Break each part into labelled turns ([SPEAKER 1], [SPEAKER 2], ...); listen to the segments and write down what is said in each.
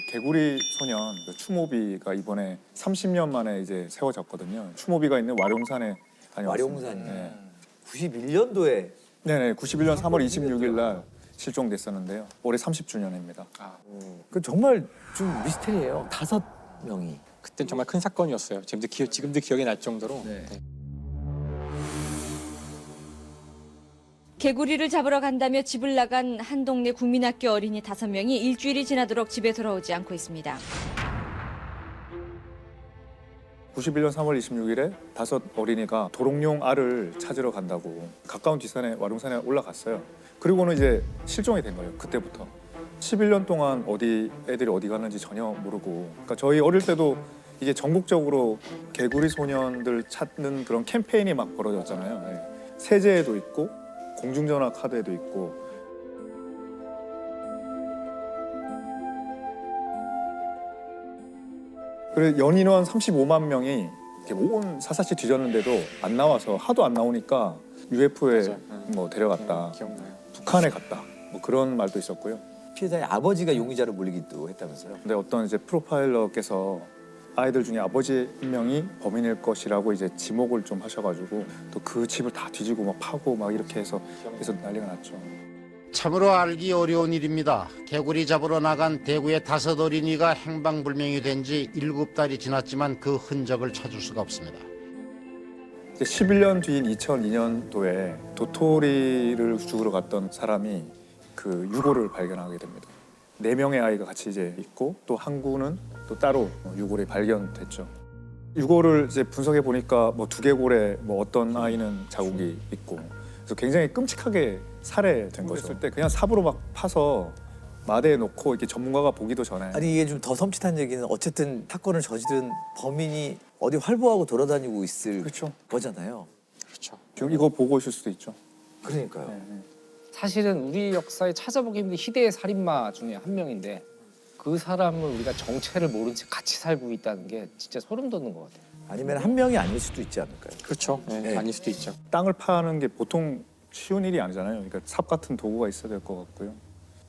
[SPEAKER 1] 개구리 소년 추모비가 이번에 30년 만에 이제 세워졌거든요. 추모비가 있는 와룡산에 다녀왔습니다.
[SPEAKER 2] 와룡산.
[SPEAKER 1] 네.
[SPEAKER 2] 91년도에
[SPEAKER 1] 네네, 91년 3월 26일 날 실종됐었는데요. 올해 30주년입니다.
[SPEAKER 2] 그 정말 좀 미스테리예요. 5명이.
[SPEAKER 3] 그땐 정말 큰 사건이었어요. 지금도 기억이 날 정도로.
[SPEAKER 2] 네.
[SPEAKER 3] 네.
[SPEAKER 4] 개구리를 잡으러 간다며 집을 나간 한 동네 국민학교 어린이 5명이 일주일이 지나도록 집에 돌아오지 않고 있습니다.
[SPEAKER 1] 91년 3월 26일에 5 어린이가 도롱뇽 알을 찾으러 간다고 가까운 뒷산에 와룡산에 올라갔어요. 그리고는 이제 실종이 된 거예요. 그때부터 11년 동안 애들이 어디 갔는지 전혀 모르고. 그러니까 저희 어릴 때도 이게 전국적으로 개구리 소년들 찾는 그런 캠페인이 막 벌어졌잖아요. 네. 세제에도 있고 공중전화 카드에도 있고. 그래 연인원 35만 명이 이렇게 온 사사시 뒤졌는데도 안 나와서 하도 안 나오니까 UFO에
[SPEAKER 3] 맞아요.
[SPEAKER 1] 뭐 데려갔다,
[SPEAKER 3] 기억나요.
[SPEAKER 1] 북한에 갔다, 뭐 그런 말도 있었고요.
[SPEAKER 2] 피해자의 아버지가 용의자로 몰리기도 했다면서요.
[SPEAKER 1] 근데 어떤 이제 프로파일러께서 아이들 중에 아버지 한 명이 범인일 것이라고 이제 지목을 좀 하셔가지고 또 그 집을 다 뒤지고 막 파고 막 이렇게 해서 난리가 났죠.
[SPEAKER 5] 참으로 알기 어려운 일입니다. 개구리 잡으러 나간 대구의 5 어린이가 행방불명이 된 지 7달이 지났지만 그 흔적을 찾을 수가 없습니다.
[SPEAKER 1] 이제 11년 뒤인 2002년도에 도토리를 죽으러 갔던 사람이 그 유골을 발견하게 됩니다. 4명의 아이가 같이 이제 있고 또 한 구는 또 따로 유골이 발견됐죠. 유골을 이제 분석해 보니까 뭐 두개골에 뭐 어떤 아이는 자국이 있고 그래서 굉장히 끔찍하게 살해된 거죠. 그랬을 때 그냥 삽으로 막 파서 마대에 놓고 이렇게 전문가가 보기도 전에
[SPEAKER 2] 아니 이게 좀 더 섬찟한 얘기는 어쨌든 사건을 저지른 범인이 어디 활보하고 돌아다니고 있을
[SPEAKER 1] 그렇죠.
[SPEAKER 2] 거잖아요.
[SPEAKER 3] 그렇죠.
[SPEAKER 1] 지금 이거 보고 있을 수도 있죠.
[SPEAKER 2] 그러니까요.
[SPEAKER 1] 네.
[SPEAKER 6] 사실은 우리 역사에 찾아보기 힘든 희대의 살인마 중에 한 명인데 그 사람을 우리가 정체를 모른 채 같이 살고 있다는 게 진짜 소름 돋는 것 같아요.
[SPEAKER 2] 아니면 한 명이 아닐 수도 있지 않을까요?
[SPEAKER 3] 그렇죠. 네.
[SPEAKER 2] 네.
[SPEAKER 3] 아닐 수도 있죠.
[SPEAKER 1] 땅을 파는 게 보통 쉬운 일이 아니잖아요. 그러니까 삽 같은 도구가 있어야 될 것 같고요.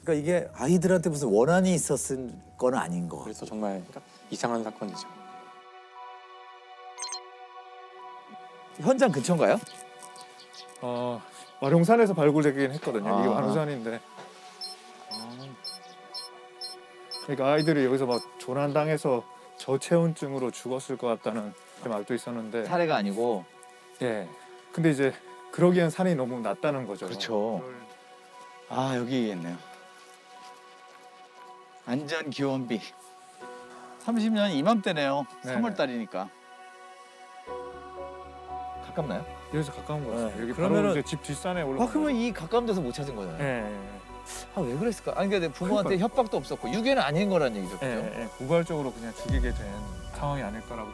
[SPEAKER 2] 그러니까 이게 아이들한테 무슨 원한이 있었을 건 아닌 거.
[SPEAKER 3] 그래서 정말 이상한 사건이죠.
[SPEAKER 2] 현장 근처인가요?
[SPEAKER 1] 와룡산에서 발굴되긴 했거든요. 이게
[SPEAKER 2] 아.
[SPEAKER 1] 와룡산인데. 그러니까 아이들이 여기서 막 조난당해서 저체온증으로 죽었을 것 같다는 말도 있었는데.
[SPEAKER 2] 사례가 아니고.
[SPEAKER 1] 예. 근데 이제 그러기엔 산이 너무 낮다는 거죠.
[SPEAKER 2] 그렇죠.
[SPEAKER 7] 아 여기 있네요. 안전 기원비 30년 이맘때네요.
[SPEAKER 1] 네.
[SPEAKER 7] 3월 달이니까.
[SPEAKER 2] 가깝나요?
[SPEAKER 1] 여기서 가까운 거죠.
[SPEAKER 2] 네.
[SPEAKER 1] 여기
[SPEAKER 2] 그러면은-
[SPEAKER 1] 바로 이제 집 뒷산에 올라.
[SPEAKER 2] 아 그러면 이 가까운 데서 못 찾은 거잖아요.
[SPEAKER 1] 예.
[SPEAKER 2] 아 왜 그랬을까? 아니 근데 부모한테 협박도 없었고 유괴는 아닌 거란 얘기죠.
[SPEAKER 1] 예.
[SPEAKER 2] 그죠?
[SPEAKER 1] 예. 우발적으로 그냥 죽이게 된 상황이 아닐까라고.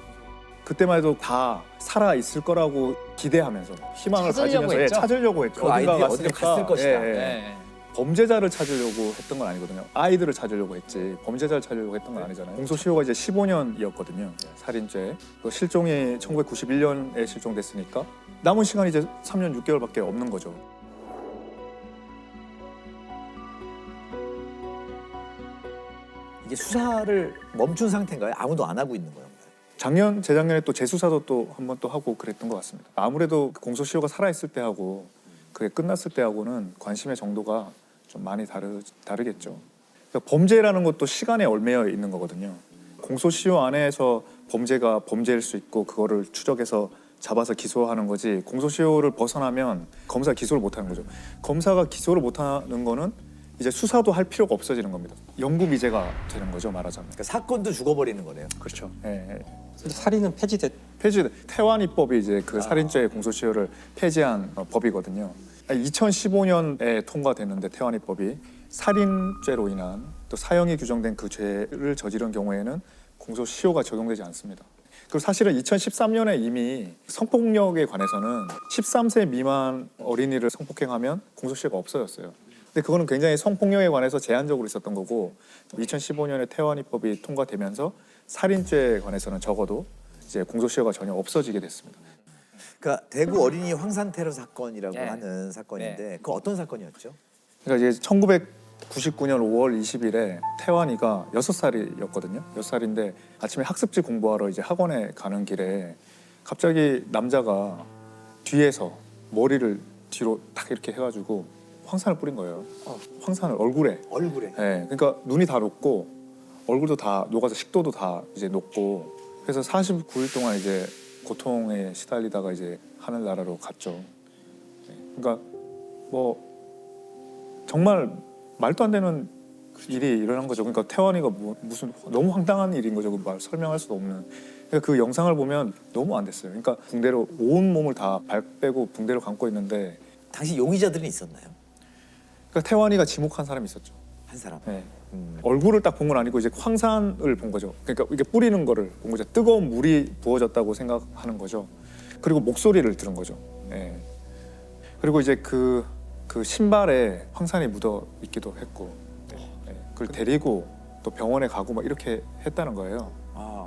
[SPEAKER 1] 그때만 해도 다 살아 있을 거라고 기대하면서 희망을
[SPEAKER 6] 찾으려고
[SPEAKER 1] 가지면서
[SPEAKER 6] 했죠?
[SPEAKER 1] 찾으려고 했죠.
[SPEAKER 2] 그 아이들이 어디로
[SPEAKER 1] 갔으니까.
[SPEAKER 2] 갔을 것이다.
[SPEAKER 1] 예, 예.
[SPEAKER 6] 네.
[SPEAKER 1] 범죄자를 찾으려고 했던 건 아니거든요. 아이들을 찾으려고 했지 범죄자를 찾으려고 했던 건 아니잖아요. 공소시효가 이제 15년이었거든요. 살인죄. 그 실종이 1991년에 실종됐으니까 남은 시간이 이제 3년 6개월밖에 없는 거죠.
[SPEAKER 2] 이게 수사를 멈춘 상태인가요? 아무도 안 하고 있는 거예요?
[SPEAKER 1] 작년, 재작년에 또 재수사도 또 한 번 또 하고 그랬던 것 같습니다. 아무래도 공소시효가 살아있을 때하고 그게 끝났을 때하고는 관심의 정도가 좀 많이 다르겠죠. 그러니까 범죄라는 것도 시간에 얽매여 있는 거거든요. 공소시효 안에서 범죄가 범죄일 수 있고 그거를 추적해서 잡아서 기소하는 거지 공소시효를 벗어나면 검사가 기소를 못하는 거죠. 검사가 기소를 못하는 거는 이제 수사도 할 필요가 없어지는 겁니다. 영구미제가 되는 거죠, 말하자면.
[SPEAKER 2] 그러니까 사건도 죽어버리는 거네요.
[SPEAKER 1] 그렇죠. 예, 예.
[SPEAKER 3] 근데 살인은 폐지됐.
[SPEAKER 1] 태완 입법이 이제 그 살인죄 공소시효를 폐지한 법이거든요. 2015년에 통과됐는데 태완 입법이 살인죄로 인한 또 사형이 규정된 그 죄를 저지른 경우에는 공소시효가 적용되지 않습니다. 그리고 사실은 2013년에 이미 성폭력에 관해서는 13세 미만 어린이를 성폭행하면 공소시효가 없어졌어요. 근데 그거는 굉장히 성폭력에 관해서 제한적으로 있었던 거고 2015년에 태완 입법이 통과되면서 살인죄에 관해서는 적어도 이제 공소시효가 전혀 없어지게 됐습니다.
[SPEAKER 2] 그러니까 대구 어린이 황산 테러 사건이라고
[SPEAKER 6] 네.
[SPEAKER 2] 하는 사건인데 그 어떤 사건이었죠?
[SPEAKER 1] 그러니까 이제 99년 5월 20일에 태환이가 6살이었거든요. 6살인데 아침에 학습지 공부하러 이제 학원에 가는 길에 갑자기 남자가 뒤에서 머리를 뒤로 딱 이렇게 해가지고 황산을 뿌린 거예요. 황산을 얼굴에.
[SPEAKER 2] 얼굴에.
[SPEAKER 1] 네, 그러니까 눈이 다 녹고 얼굴도 다 녹아서 식도도 다 이제 녹고 그래서 49일 동안 이제 고통에 시달리다가 이제 하늘나라로 갔죠. 네, 그러니까 뭐 정말 말도 안 되는 일이 일어난 거죠. 그러니까 태환이가 무슨 너무 황당한 일인 거죠. 말 설명할 수도 없는. 그러니까 그 영상을 보면 너무 안 됐어요. 그러니까 붕대로 온 몸을 다 발 빼고 붕대로 감고 있는데
[SPEAKER 2] 당시 용의자들은 있었나요?
[SPEAKER 1] 그러니까 태환이가 지목한 사람이 있었죠.
[SPEAKER 2] 한 사람.
[SPEAKER 1] 네. 얼굴을 딱 본 건 아니고 이제 황산을 본 거죠. 그러니까 이게 뿌리는 거를 본 거죠. 뜨거운 물이 부어졌다고 생각하는 거죠. 그리고 목소리를 들은 거죠. 네. 그리고 이제 그 신발에 황산이 묻어 있기도 했고, 네. 그걸 데리고 또 병원에 가고 막 이렇게 했다는 거예요.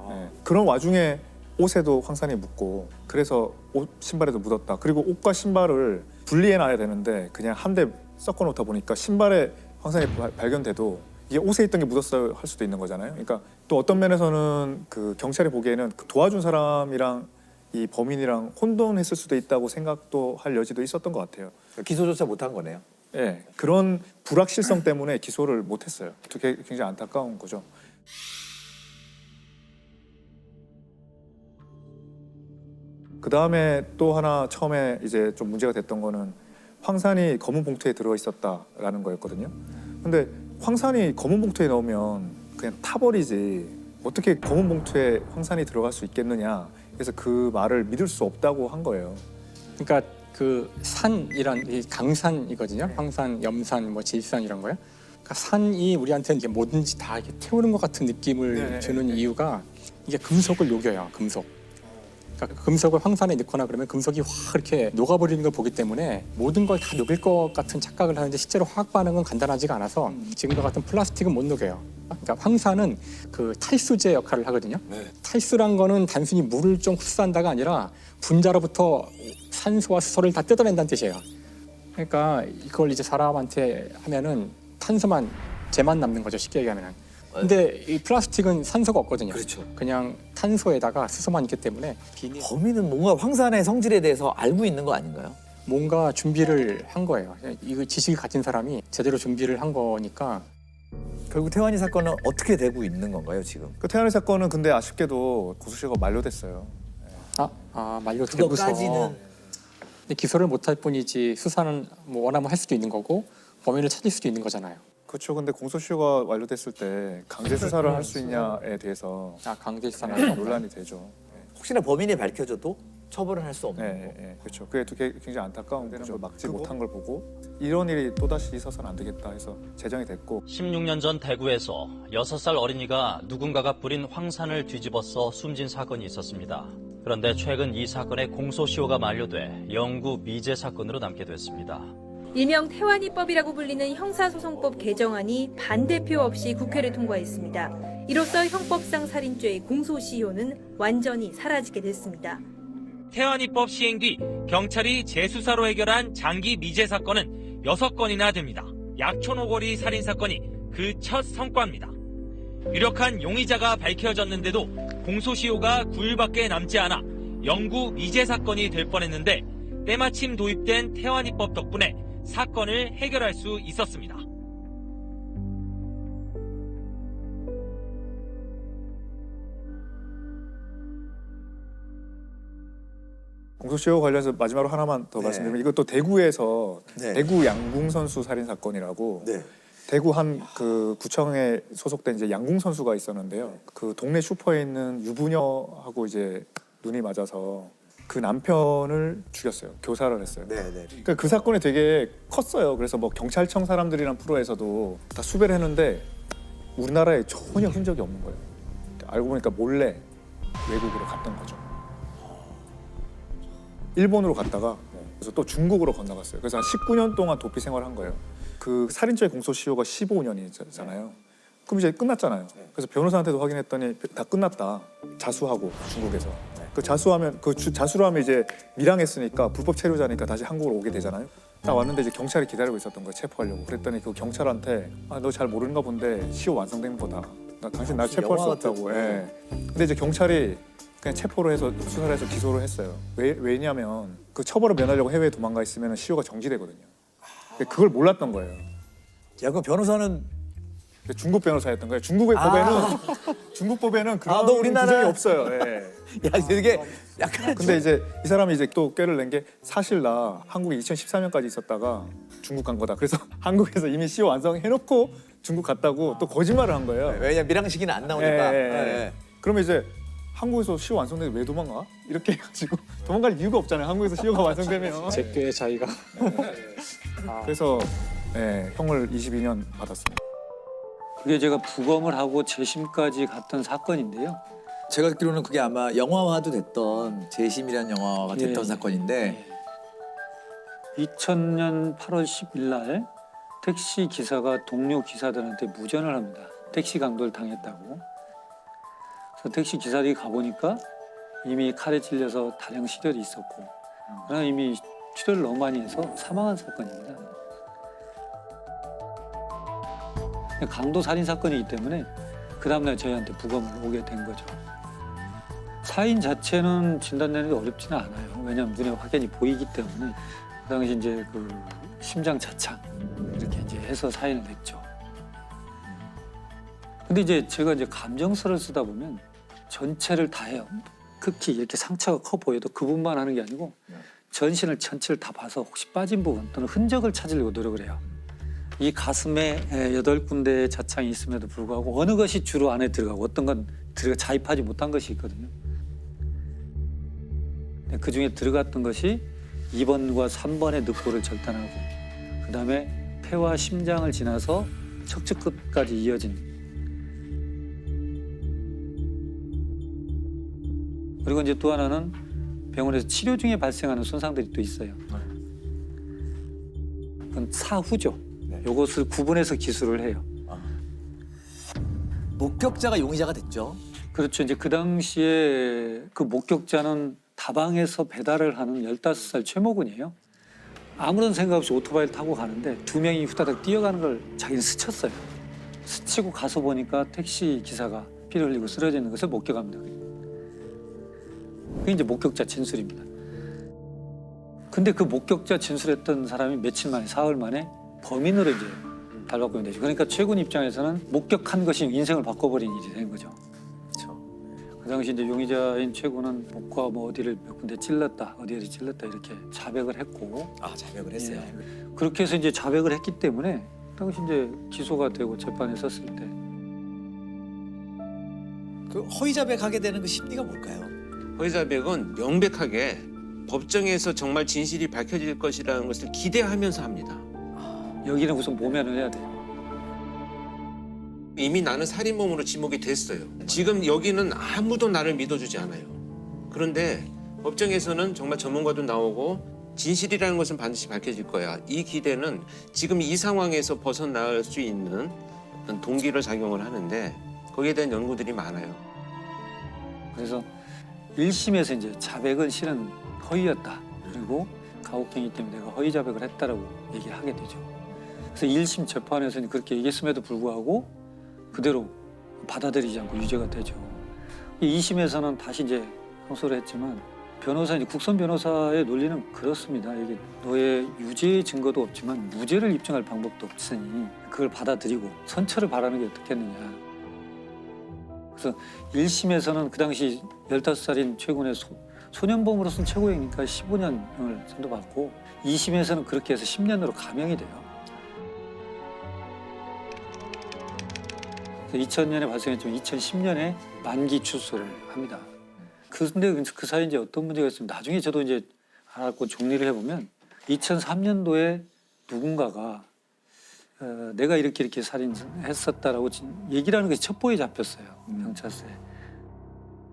[SPEAKER 1] 네. 그런 와중에 옷에도 황산이 묻고, 그래서 옷 신발에도 묻었다. 그리고 옷과 신발을 분리해놔야 되는데 그냥 한 대 섞어 놓다 보니까 신발에 황산이 발견돼도 이게 옷에 있던 게 묻었어요 할 수도 있는 거잖아요. 그러니까 또 어떤 면에서는 그 경찰이 보기에는 그 도와준 사람이랑 이 범인이랑 혼돈했을 수도 있다고 생각도 할 여지도 있었던 것 같아요.
[SPEAKER 2] 기소조차 못한 거네요.
[SPEAKER 1] 예, 그런 불확실성 때문에 기소를 못했어요. 굉장히 안타까운 거죠. 그 다음에 또 하나 처음에 이제 좀 문제가 됐던 거는 황산이 검은 봉투에 들어 있었다라는 거였거든요. 근데 황산이 검은 봉투에 넣으면 그냥 타버리지 어떻게 검은 봉투에 황산이 들어갈 수 있겠느냐. 그래서 그 말을 믿을 수 없다고 한 거예요.
[SPEAKER 3] 그러니까 그 산이란 이 강산이거든요. 황산, 염산, 뭐 질산 이런 거요. 그러니까 산이 우리한테는 이게 뭐든지 다 이렇게 태우는 것 같은 느낌을 주는 이유가 이게 금속을 녹여요. 금속. 그러니까 금속을 황산에 넣거나 그러면 금속이 확 이렇게 녹아버리는 걸 보기 때문에 모든 걸 다 녹일 것 같은 착각을 하는데 실제로 화학 반응은 간단하지가 않아서 지금과 같은 플라스틱은 못 녹여요. 그러니까 황산은 그 탈수제 역할을 하거든요. 탈수란 거는 단순히 물을 좀 흡수한다가 아니라 분자로부터 산소와 수소를 다 뜯어낸다는 뜻이에요. 그러니까 이걸 이제 사람한테 하면은 탄소만 재만 남는 거죠. 쉽게 얘기하면은. 근데 이 플라스틱은 산소가 없거든요.
[SPEAKER 2] 그렇죠.
[SPEAKER 3] 그냥 탄소에다가 수소만 있기 때문에
[SPEAKER 2] 범인은 뭔가 황산의 성질에 대해서 알고 있는 거 아닌가요?
[SPEAKER 3] 뭔가 준비를 한 거예요. 이 지식을 가진 사람이 제대로 준비를 한 거니까.
[SPEAKER 2] 결국 태환이 사건은 어떻게 되고 있는 건가요 지금?
[SPEAKER 1] 그 태안의 사건은 근데 아쉽게도 고소시효가 만료됐어요.
[SPEAKER 3] 만료되고서.
[SPEAKER 2] 그거까지는
[SPEAKER 3] 근데 기소를 못할 뿐이지 수사는 뭐 원하면 할 수도 있는 거고 범인을 찾을 수도 있는 거잖아요.
[SPEAKER 1] 그렇죠. 근데 공소시효가 완료됐을 때 강제 수사를 할 수 있냐에 대해서
[SPEAKER 3] 강제 수사는
[SPEAKER 1] 논란이 되죠.
[SPEAKER 2] 혹시나 범인이 밝혀져도 처벌을 할 수 없는
[SPEAKER 1] 네,
[SPEAKER 2] 거고.
[SPEAKER 1] 네, 그렇죠. 그게 굉장히 안타까운 거죠. 막지 못한 걸 보고 이런 일이 또다시 있어서는 안 되겠다 해서 제정이 됐고
[SPEAKER 8] 16년 전 대구에서 6살 어린이가 누군가가 뿌린 황산을 뒤집어서 숨진 사건이 있었습니다. 그런데 최근 이 사건의 공소시효가 만료돼 영구 미제 사건으로 남게 됐습니다.
[SPEAKER 9] 일명 태환이법이라고 불리는 형사소송법 개정안이 반대표 없이 국회를 통과했습니다. 이로써 형법상 살인죄의 공소시효는 완전히 사라지게 됐습니다.
[SPEAKER 10] 태환이법 시행 뒤 경찰이 재수사로 해결한 장기 미제 사건은 6건이나 됩니다. 약촌오거리 살인사건이 그 첫 성과입니다. 유력한 용의자가 밝혀졌는데도 공소시효가 9일밖에 남지 않아 영구 미제 사건이 될 뻔했는데 때마침 도입된 태환이법 덕분에 사건을 해결할 수 있었습니다.
[SPEAKER 1] 공소시효 관련해서 마지막으로 하나만 더 말씀드리면 이것도 대구에서 대구 양궁 선수 살인 사건이라고 대구 한 그 구청에 소속된 이제 양궁 선수가 있었는데요. 그 동네 슈퍼에 있는 유부녀하고 이제 눈이 맞아서 그 남편을 죽였어요. 교사를 했어요. 그러니까 그 사건이 되게 컸어요. 그래서 뭐 경찰청 사람들이랑 프로에서도 다 수배를 했는데 우리나라에 전혀 흔적이 없는 거예요. 알고 보니까 몰래 외국으로 갔던 거죠. 일본으로 갔다가 그래서 또 중국으로 건너갔어요. 그래서 한 19년 동안 도피 생활을 한 거예요. 그 살인죄 공소시효가 15년이잖아요. 그럼 이제 끝났잖아요. 그래서 변호사한테도 확인했더니 다 끝났다. 자수하고 중국에서. 그 자수하면 자수를 하면 이제 밀항했으니까 불법 체류자니까 다시 한국으로 오게 되잖아요. 딱 왔는데 이제 경찰이 기다리고 있었던 거예요. 체포하려고. 그랬더니 그 경찰한테 너 잘 모르는가 본데 시효 완성된 거다. 당신 날 체포할 수
[SPEAKER 2] 영화
[SPEAKER 1] 없다고.
[SPEAKER 2] 같은
[SPEAKER 1] 예. 근데 이제 경찰이 그냥 체포를 해서 수사를 해서 기소를 했어요. 왜냐면 그 처벌을 면하려고 해외에 도망가 있으면 시효가 정지되거든요. 근데 그걸 몰랐던 거예요.
[SPEAKER 2] 야, 그럼 변호사는
[SPEAKER 1] 중국 변호사였던 거예요. 중국의 법에는 중국 법에는 그런
[SPEAKER 2] 너 우리나라-
[SPEAKER 1] 규정이 없어요. 예.
[SPEAKER 2] 야, 이게 약간
[SPEAKER 1] 근데 이제 이 사람이 이제 또 꾀를 낸 게 사실 나 한국에 2014년까지 있었다가 중국 간 거다. 그래서 한국에서 이미 시효 완성해놓고 중국 갔다고 또 거짓말을 한 거예요.
[SPEAKER 2] 왜냐면 밀항식이는 안 나오니까.
[SPEAKER 1] 예. 그러면 이제 한국에서 시효 완성되면 왜 도망가? 이렇게 해가지고 도망갈 이유가 없잖아요. 한국에서 시효가 완성되면.
[SPEAKER 3] 제꾀의 자의가.
[SPEAKER 1] 그래서 형을 22년 받았습니다.
[SPEAKER 11] 그게 제가 부검을 하고 재심까지 갔던 사건인데요.
[SPEAKER 2] 제가 듣기로는 그게 아마 영화화도 됐던 재심이라는 영화가 됐던
[SPEAKER 11] 예.
[SPEAKER 2] 사건인데
[SPEAKER 11] 2000년 8월 10일 날 택시 기사가 동료 기사들한테 무전을 합니다. 택시 강도를 당했다고. 그래서 택시 기사들이 가보니까 이미 칼에 찔려서 다량 실혈이 있었고 그러나 이미 출혈을 너무 많이 해서 사망한 사건입니다. 강도 살인 사건이기 때문에 그 다음날 저희한테 부검을 오게 된 거죠. 사인 자체는 진단내는 게 어렵지는 않아요. 왜냐하면 눈에 확연히 보이기 때문에 그 당시 이제 그 심장 자창 이렇게 이제 해서 사인을 냈죠. 근데 이제 제가 이제 감정서를 쓰다 보면 전체를 다 해요. 극히 이렇게 상처가 커 보여도 그 부분만 하는 게 아니고 전신을 전체를 다 봐서 혹시 빠진 부분 또는 흔적을 찾으려고 노력을 해요. 이 가슴에 8군데의 자창이 있음에도 불구하고 어느 것이 주로 안에 들어가고 어떤 건 자입하지 못한 것이 있거든요. 그 중에 들어갔던 것이 2번과 3번의 늑골을 절단하고 그다음에 폐와 심장을 지나서 척추 끝까지 이어진 그리고 이제 또 하나는 병원에서 치료 중에 발생하는 손상들이 또 있어요. 그건 사후죠. 이것을 구분해서 기술을 해요.
[SPEAKER 2] 목격자가 용의자가 됐죠.
[SPEAKER 11] 그렇죠. 이제 그 당시에 그 목격자는 다방에서 배달을 하는 15살 최모군이에요. 아무런 생각 없이 오토바이를 타고 가는데 2명이 후다닥 뛰어가는 걸 자기는 스쳤어요. 스치고 가서 보니까 택시 기사가 피를 흘리고 쓰러져 있는 것을 목격합니다. 그게 이제 목격자 진술입니다. 근데 그 목격자 진술했던 사람이 며칠 만에, 사흘 만에 범인으로 이제 달바꾸면 되죠. 그러니까 최군 입장에서는 목격한 것이 인생을 바꿔버린 일이 된 거죠.
[SPEAKER 2] 그렇죠.
[SPEAKER 11] 그 당시 이제 용의자인 최군은 목과 뭐 어디를 몇 군데 찔렀다, 어디를 찔렀다 이렇게 자백을 했고.
[SPEAKER 2] 자백을 했어요.
[SPEAKER 11] 예. 그렇게 해서 이제 자백을 했기 때문에 당시 이제 기소가 되고 재판에 섰을 때.
[SPEAKER 2] 그 허위 자백하게 되는 그 심리가 뭘까요?
[SPEAKER 12] 허위 자백은 명백하게 법정에서 정말 진실이 밝혀질 것이라는 것을 기대하면서 합니다.
[SPEAKER 11] 여기는 우선 모면을 해야 돼요.
[SPEAKER 12] 이미 나는 살인범으로 지목이 됐어요. 지금 여기는 아무도 나를 믿어주지 않아요. 그런데 법정에서는 정말 전문가도 나오고 진실이라는 것은 반드시 밝혀질 거야. 이 기대는 지금 이 상황에서 벗어날 수 있는 어떤 동기를 작용을 하는데 거기에 대한 연구들이 많아요.
[SPEAKER 11] 그래서 1심에서 이제 자백은 실은 허위였다. 그리고 가혹행위 때문에 내가 허위 자백을 했다라고 얘기를 하게 되죠. 그래서 1심 재판에서는 그렇게 얘기했음에도 불구하고 그대로 받아들이지 않고 유죄가 되죠. 2심에서는 다시 이제 항소를 했지만 이제 국선 변호사의 논리는 그렇습니다. 이게 너의 유죄의 증거도 없지만 무죄를 입증할 방법도 없으니 그걸 받아들이고 선처를 바라는 게 어떻겠느냐. 그래서 1심에서는 그 당시 15살인 최군의 소년범으로서는 최고형이니까 15년을 선고받고 2심에서는 그렇게 해서 10년으로 감형이 돼요. 2000년에 발생했지만 2010년에 만기 출소를 합니다. 근데 그 사이에 이제 어떤 문제가 있으면 나중에 저도 이제 알았고 정리를 해보면 2003년도에 누군가가 내가 이렇게 살인했었다라고 얘기를 하는 것이 첩보에 잡혔어요. 경찰서에.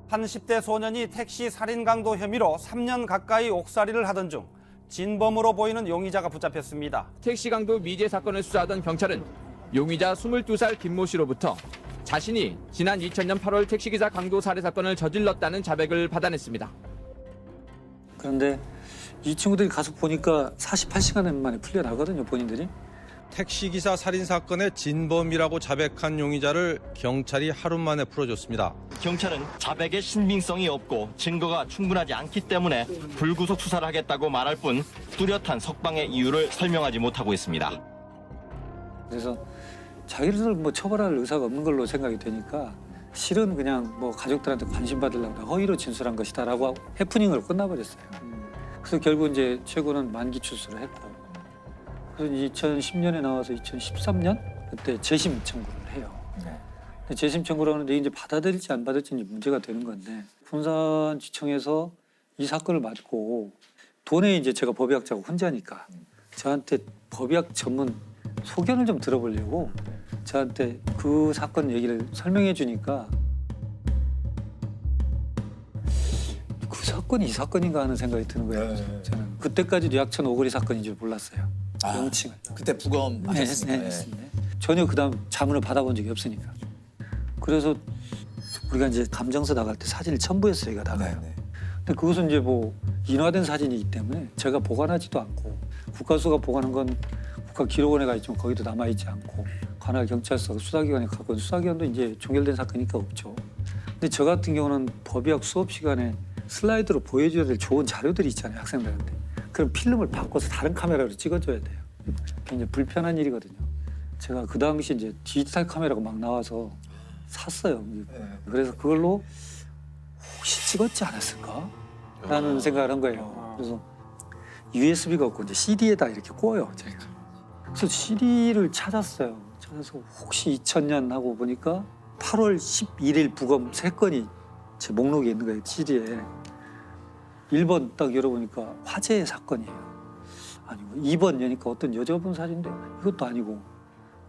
[SPEAKER 13] 한 10대 소년이 택시 살인 강도 혐의로 3년 가까이 옥살이를 하던 중 진범으로 보이는 용의자가 붙잡혔습니다.
[SPEAKER 14] 택시 강도 미제 사건을 수사하던 경찰은 용의자 22살 김모 씨로부터 자신이 지난 2000년 8월 택시기사 강도 살해 사건을 저질렀다는 자백을 받아냈습니다.
[SPEAKER 11] 그런데 이 친구들이 가서 보니까 48시간 만에 풀려나거든요, 본인들이.
[SPEAKER 13] 택시기사 살인사건의 진범이라고 자백한 용의자를 경찰이 하루 만에 풀어줬습니다.
[SPEAKER 15] 경찰은 자백의 신빙성이 없고 증거가 충분하지 않기 때문에 불구속 수사를 하겠다고 말할 뿐 뚜렷한 석방의 이유를 설명하지 못하고 있습니다.
[SPEAKER 11] 그래서 자기를 뭐 처벌할 의사가 없는 걸로 생각이 되니까 실은 그냥 뭐 가족들한테 관심 받으려고 허위로 진술한 것이다라고 하고 해프닝으로 끝나버렸어요. 그래서 결국 이제 최고는 만기 출소를 했고, 그래서 2010년에 나와서 2013년 그때 재심 청구를 해요. 근데 재심 청구를 하는데 이제 받아들일지 안 받을지 이제 문제가 되는 건데, 군산지청에서 이 사건을 맡고 돈에 이제 제가 법의학자고 혼자니까 저한테 법의학 전문 소견을 좀 들어보려고 저한테 그 사건 얘기를 설명해 주니까 그 사건이 이 사건인가 하는 생각이 드는 거예요. 저는 그때까지도 약천 오거리 사건인 줄 몰랐어요. 명칭을.
[SPEAKER 2] 그때 부검 하셨으니까.
[SPEAKER 11] 네, 했습니다. 전혀 그다음 자문을 받아본 적이 없으니까. 그래서 우리가 이제 감정서 나갈 때 사진을 첨부해서 저희가 나가요. 근데 그것은 이제 뭐 인화된 사진이기 때문에 제가 보관하지도 않고, 국가수가 보관한 건 국가기록원에 가 있지만 거기도 남아있지 않고, 관할 경찰서 수사기관에 가고, 수사기관도 이제 종결된 사건이니까 없죠. 근데 저 같은 경우는 법의학 수업 시간에 슬라이드로 보여줘야 될 좋은 자료들이 있잖아요, 학생들한테. 그럼 필름을 바꿔서 다른 카메라로 찍어줘야 돼요. 굉장히 불편한 일이거든요. 제가 그 당시 이제 디지털 카메라가 막 나와서 샀어요. 그래서 그걸로 혹시 찍었지 않았을까? 라는 생각을 한 거예요. 그래서 USB가 없고 이제 CD에다 이렇게 꽂아요, 제가. 그래서 CD를 찾았어요. 찾아서 혹시 2000년 하고 보니까 8월 11일 부검 3건이 제 목록에 있는 거예요, CD에. 1번 딱 열어보니까 화재의 사건이에요. 아니고 2번 여니까 어떤 여자분 사진인데 이것도 아니고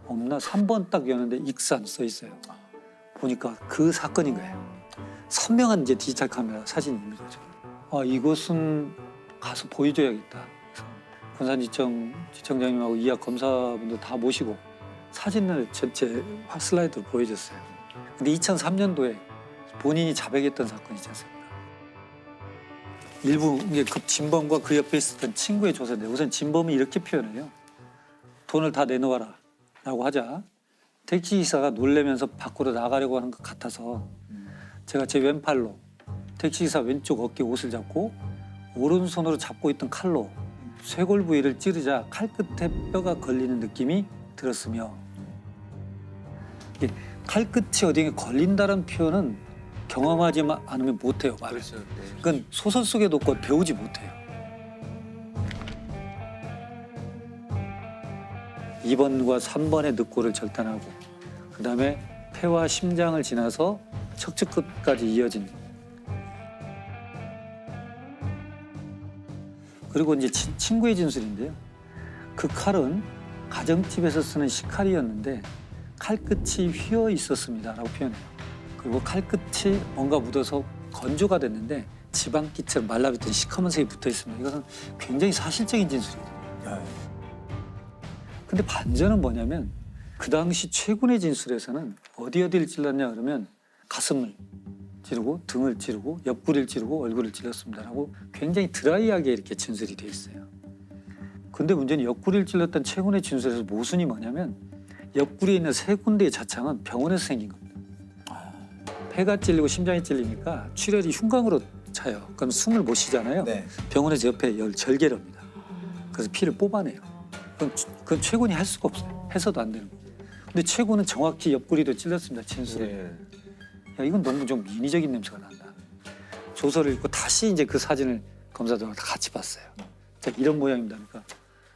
[SPEAKER 11] 없나? 3번 딱 여는데 익산 써 있어요. 보니까 그 사건인 거예요. 선명한 이제 디지털 카메라 사진이 있는 거죠. 아, 이것은 가서 보여줘야겠다. 군산지청 지청장님하고 이학 검사분들 다 모시고 사진을 전체 슬라이드로 보여줬어요. 근데 2003년도에 본인이 자백했던 사건이지 않습니까? 일부 이게 그 진범과 그 옆에 있었던 친구의 조사인데, 우선 진범이 이렇게 표현해요. 돈을 다 내놓아라 라고 하자 택시기사가 놀래면서 밖으로 나가려고 하는 것 같아서 제가 제 왼팔로 택시기사 왼쪽 어깨 옷을 잡고 오른손으로 잡고 있던 칼로 쇄골 부위를 찌르자 칼끝에 뼈가 걸리는 느낌이 들었으며, 칼끝이 어디에 걸린다는 표현은 경험하지 않으면 못해요, 말을. 그건 소설 속에도 없고 배우지 못해요. 2번과 3번의 늑골을 절단하고 그다음에 폐와 심장을 지나서 척추 끝까지 이어진, 그리고 이제 친구의 진술인데요. 그 칼은 가정집에서 쓰는 식칼이었는데 칼끝이 휘어 있었습니다라고 표현해요. 그리고 칼끝이 뭔가 묻어서 건조가 됐는데 지방기처럼 말라붙은 시커먼 색이 붙어 있습니다. 이것은 굉장히 사실적인 진술이거든요. 근데 반전은 뭐냐면 그 당시 최군의 진술에서는 어디를 찔렀냐 그러면 가슴을 찌르고 등을 찌르고 옆구리를 찌르고 얼굴을 찔렀습니다라고 굉장히 드라이하게 이렇게 진술이 돼 있어요. 근데 문제는 옆구리를 찔렀던 최군의 진술에서 모순이 뭐냐면 옆구리에 있는 3군데의 자창은 병원에서 생긴 겁니다. 폐가 찔리고 심장이 찔리니까 출혈이 흉곽으로 차요. 그럼 숨을 못 쉬잖아요. 병원에서 옆에 절개를 합니다. 그래서 피를 뽑아내요. 그건 최군이 할 수가 없어요. 해서도 안 되는 거예요. 근데 최군은 정확히 옆구리도 찔렸습니다, 진술에. 야, 이건 너무 좀 인위적인 냄새가 난다. 조서를 읽고 다시 이제 그 사진을 검사들과 다 같이 봤어요. 자, 이런 모양입니다. 그러니까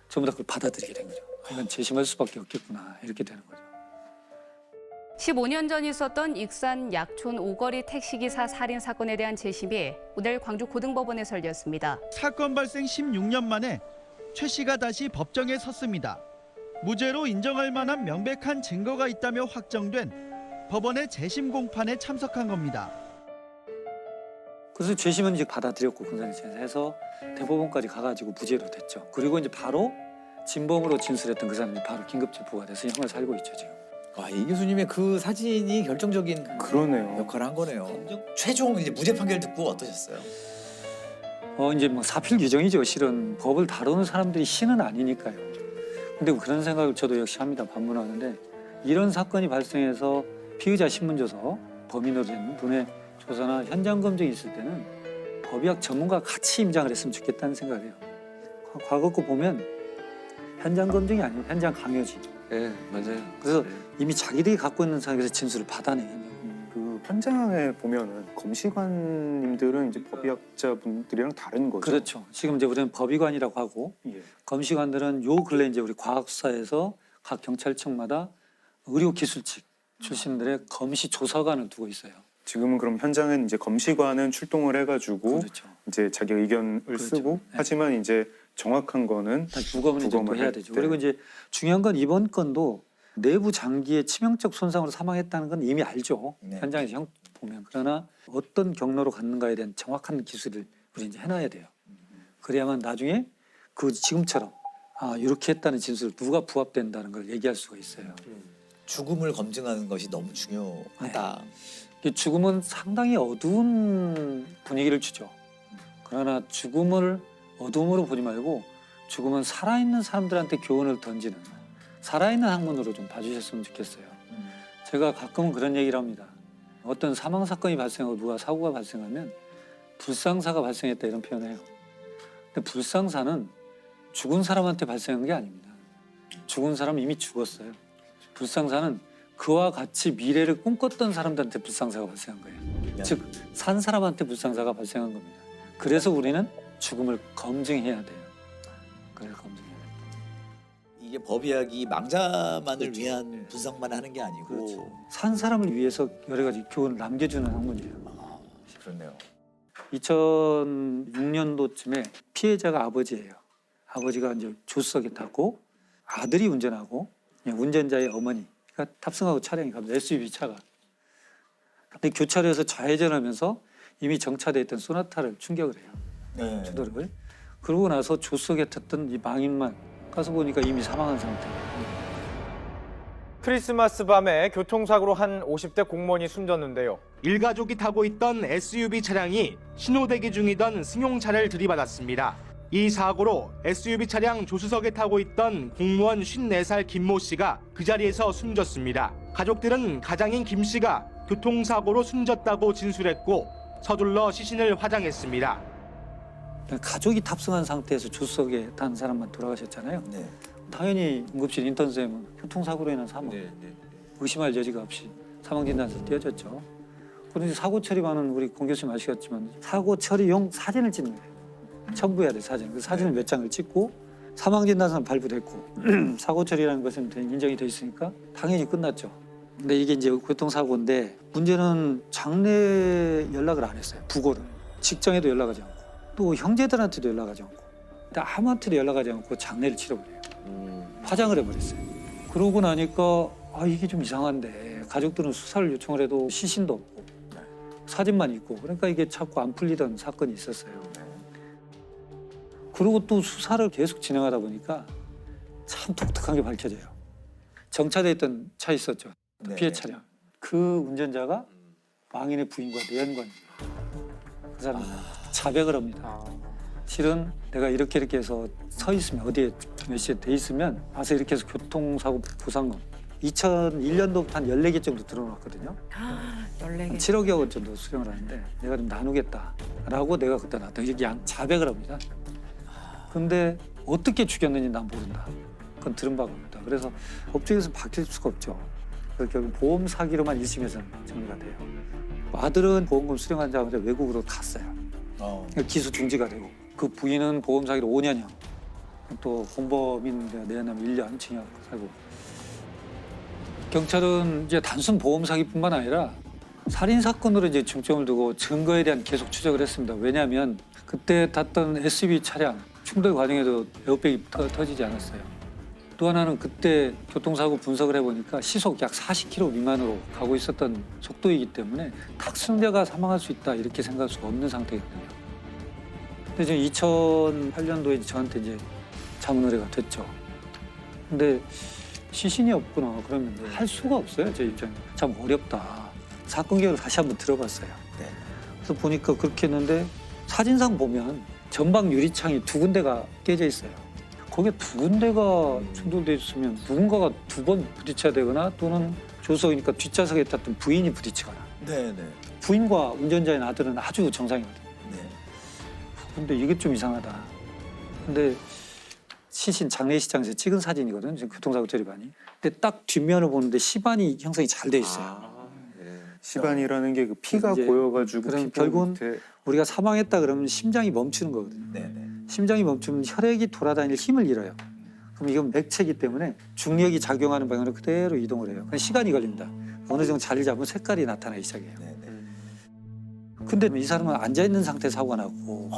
[SPEAKER 11] 전부 다 그걸 받아들이게 된 거죠. 이건 재심할 수밖에 없겠구나, 이렇게 되는 거죠.
[SPEAKER 16] 15년 전 있었던 익산 약촌 오거리 택시기사 살인 사건에 대한 재심이 오늘 광주 고등법원에서 열렸습니다.
[SPEAKER 17] 사건 발생 16년 만에 최 씨가 다시 법정에 섰습니다. 무죄로 인정할 만한 명백한 증거가 있다며 확정된 법원의 재심 공판에 참석한 겁니다.
[SPEAKER 11] 그래서 재심은 이제 받아들였고 군산지청에서 해서 대법원까지 가가지고 무죄로 됐죠. 그리고 이제 바로 진범으로 진술했던 그 사람이 바로 긴급 체포가 돼서 형을 살고 있죠, 지금.
[SPEAKER 2] 와, 이 교수님의 그 사진이 결정적인
[SPEAKER 1] 그러네요.
[SPEAKER 2] 역할을 한 거네요. 최종 이제 무죄 판결 듣고 어떠셨어요?
[SPEAKER 11] 이제 뭐 사필 규정이죠. 실은 법을 다루는 사람들이 신은 아니니까요. 근데 그런 생각을 저도 역시 합니다. 반문하는데 이런 사건이 발생해서 피의자 신문조서, 범인으로 된 분의 조사나 현장 검증이 있을 때는 법의학 전문가가 같이 임장을 했으면 좋겠다는 생각을 해요. 과거 거 보면 현장 검증이 아니고 현장 강요지.
[SPEAKER 18] 네, 맞아요.
[SPEAKER 11] 그래서 이미 자기들이 갖고 있는 상황에서 진술을 받아내요.
[SPEAKER 19] 그 현장에 보면은 검시관님들은 이제 법의학자분들이랑 다른 거죠.
[SPEAKER 11] 그렇죠. 지금 이제 우리는 법의관이라고 하고 검시관들은 요 근래 이제 우리 과학수사에서 각 경찰청마다 의료기술직 출신들의 검시 조사관을 두고 있어요.
[SPEAKER 19] 지금은 그럼 현장은 이제 검시관은 출동을 해가지고 이제 자기 의견을 쓰고 하지만 이제 정확한 거는
[SPEAKER 11] 부검을 이제 또 해야 되죠. 그리고 이제 중요한 건 이번 건도 내부 장기의 치명적 손상으로 사망했다는 건 이미 알죠. 현장에서 보면. 그러나 어떤 경로로 갔는가에 대한 정확한 기술을 우리 이제 해놔야 돼요. 그래야만 나중에 그 지금처럼 이렇게 했다는 진술을 누가 부합된다는 걸 얘기할 수가 있어요.
[SPEAKER 2] 죽음을 검증하는 것이 너무 중요하다.
[SPEAKER 11] 이 죽음은 상당히 어두운 분위기를 주죠. 그러나 죽음을 어둠으로 보지 말고 죽음은 살아있는 사람들한테 교훈을 던지는 살아있는 학문으로 좀 봐주셨으면 좋겠어요. 제가 가끔은 그런 얘기를 합니다. 어떤 사망 사건이 발생하고 누가 사고가 발생하면 불상사가 발생했다 이런 표현을 해요. 근데 불상사는 죽은 사람한테 발생한 게 아닙니다. 죽은 사람은 이미 죽었어요. 불상사는 그와 같이 미래를 꿈꿨던 사람들한테 불상사가 발생한 거예요. 즉, 산 사람한테 불상사가 발생한 겁니다. 그래서 우리는 죽음을 검증해야 돼요. 그래서 검증해야 돼요.
[SPEAKER 2] 이게 법의학이 망자만을 위한 분석만 하는 게 아니고
[SPEAKER 11] 산 사람을 위해서 여러 가지 교훈을 남겨주는 학문이에요.
[SPEAKER 2] 그렇네요.
[SPEAKER 11] 2006년도쯤에 피해자가 아버지예요. 아버지가 이제 조수석에 탔고 아들이 운전하고 운전자의 어머니가 탑승하고 차량이 갑니다. SUV 차가. 근데 교차로에서 좌회전하면서 이미 정차돼 있던 소나타를 충격을 해요. 추돌을. 그러고 나서 조수석에 탔던 이 망인만 가서 보니까 이미 사망한 상태예요.
[SPEAKER 20] 크리스마스 밤에 교통사고로 한 50대 공무원이 숨졌는데요.
[SPEAKER 21] 일가족이 타고 있던 SUV 차량이 신호대기 중이던 승용차를 들이받았습니다. 이 사고로 SUV 차량 조수석에 타고 있던 공무원 54살 김모 씨가 그 자리에서 숨졌습니다. 가족들은 가장인 김 씨가 교통사고로 숨졌다고 진술했고 서둘러 시신을 화장했습니다.
[SPEAKER 11] 가족이 탑승한 상태에서 조수석에 탄 사람만 돌아가셨잖아요. 당연히 응급실 인턴쌤은 교통사고로 인한 사망, 의심할 여지가 없이 사망진단서 띄어졌죠. 그런데 사고 처리반은 우리 공 교수님 아시겠지만 사고 처리용 사진을 찍는 거예요. 첨부해야 돼 사진. 그 사진을 몇 장을 찍고 사망진단서는 발부됐고 사고 처리라는 것은 인정이 돼 있으니까 당연히 끝났죠. 근데 이게 이제 교통사고인데 문제는 장례 연락을 안 했어요. 부고를. 직장에도 연락하지 않고 또 형제들한테도 연락하지 않고 아무한테도 연락하지 않고 장례를 치러버려요. 화장을 해버렸어요. 그러고 나니까 이게 좀 이상한데 가족들은 수사를 요청을 해도 시신도 없고 사진만 있고 그러니까 이게 자꾸 안 풀리던 사건이 있었어요. 그리고 또 수사를 계속 진행하다 보니까 참 독특한 게 밝혀져요. 정차돼 있던 차 있었죠. 피해 차량. 그 운전자가 망인의 부인과 내연관입니다. 그 사람 자백을 합니다. 실은 내가 이렇게 해서 서 있으면 어디에 몇 시에 돼 있으면 와서 이렇게 해서 교통사고 보상금 2001년도부터 한 14개 정도 들어놨거든요.
[SPEAKER 22] 14개.
[SPEAKER 11] 7억여 원 정도 수령을 하는데 내가 좀 나누겠다라고 내가 그때 나왔다. 이렇게 자백을 합니다. 근데 어떻게 죽였는지 난 모른다. 그건 들은 바가 없다. 그래서 법정에서 바뀔 수가 없죠. 그래서 결국 보험 사기로만 1심에서는 정리가 돼요. 아들은 보험금 수령하자마자 외국으로 갔어요. 그러니까 기소 중지가 되고 그 부인은 보험 사기로 5년형 또 공범인 내연하면 1년 징역 살고 경찰은 이제 단순 보험 사기뿐만 아니라 살인 사건으로 이제 중점을 두고 증거에 대한 계속 추적을 했습니다. 왜냐하면 그때 탔던 SUV 차량 충돌 과정에도 에어백이 터지지 않았어요. 또 하나는 그때 교통사고 분석을 해보니까 시속 약 40km 미만으로 가고 있었던 속도이기 때문에 탁승자가 사망할 수 있다 이렇게 생각할 수가 없는 상태거든요. 근데 지금 2008년도에 저한테 이제 자문 의뢰가 됐죠. 근데 시신이 없구나 그러면 할 수가 없어요. 제 입장에 참 어렵다. 사건 개요를 다시 한번 들어봤어요. 그래서 보니까 그렇게 했는데 사진상 보면 전방 유리창이 2군데가 깨져 있어요. 거기에 2군데가 충돌돼 있으면 누군가가 2번 부딪혀야 되거나 또는 조수석이니까 뒷좌석에 탔던 부인이 부딪히거나.
[SPEAKER 2] 네네.
[SPEAKER 11] 부인과 운전자인 아들은 아주 정상이거든요.
[SPEAKER 2] 네.
[SPEAKER 11] 근데 이게 좀 이상하다. 근데 시신 장례식장에서 찍은 사진이거든요. 지금 교통사고 처리반이. 근데 딱 뒷면을 보는데 시반이 형성이 잘 돼 있어요.
[SPEAKER 19] 시반이라는 게 그 피가
[SPEAKER 11] 이제
[SPEAKER 19] 고여가지고
[SPEAKER 11] 그럼
[SPEAKER 19] 피부
[SPEAKER 11] 결국은
[SPEAKER 19] 밑에
[SPEAKER 11] 우리가 사망했다 그러면 심장이 멈추는 거거든요. 심장이 멈추면 혈액이 돌아다닐 힘을 잃어요. 그럼 이건 맥체이기 때문에 중력이 작용하는 방향으로 그대로 이동을 해요. 그냥 시간이 걸립니다. 어느 정도 자리를 잡으면 색깔이 나타나기 시작해요. 근데 이 사람은 앉아있는 상태에 사고가 나고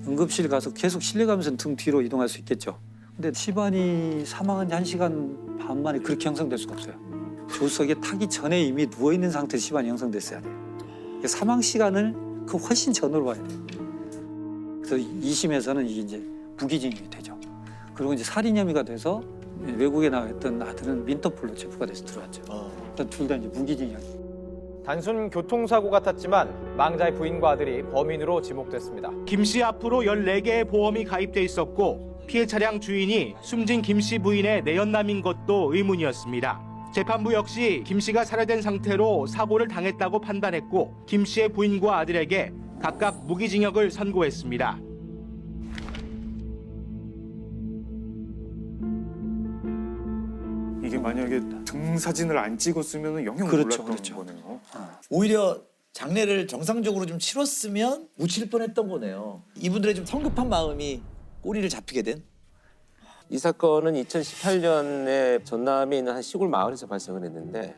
[SPEAKER 11] 응급실 가서 계속 실려가면서 등 뒤로 이동할 수 있겠죠. 근데 시반이 사망한 지 1시간 반 만에 그렇게 형성될 수가 없어요. 조수석에 타기 전에 이미 누워있는 상태에서 시반이 형성됐어야 돼요. 사망 시간을 그 훨씬 전으로 봐야 돼요. 그래서 2심에서는 이게 이제 무기징역이 되죠. 그리고 이제 살인 혐의가 돼서 외국에 나와 있던 아들은 민터폴로 체포가 돼서 들어왔죠. 둘 다 이제 무기징역.
[SPEAKER 20] 단순 교통사고 같았지만 망자의 부인과 아들이 범인으로 지목됐습니다.
[SPEAKER 21] 김 씨 앞으로 14개의 보험이 가입돼 있었고 피해 차량 주인이 숨진 김 씨 부인의 내연남인 것도 의문이었습니다. 재판부 역시 김 씨가 살해된 상태로 사고를 당했다고 판단했고 김 씨의 부인과 아들에게 각각 무기징역을 선고했습니다.
[SPEAKER 19] 이게 만약에 등 사진을 안 찍었으면 영영
[SPEAKER 2] 그렇죠,
[SPEAKER 19] 몰랐던 거네요.
[SPEAKER 2] 오히려 장례를 정상적으로 좀 치렀으면 묻힐 뻔했던 거네요. 이분들의 좀 성급한 마음이 꼬리를 잡히게 된.
[SPEAKER 12] 이 사건은 2018년에 전남에 있는 한 시골 마을에서 발생을 했는데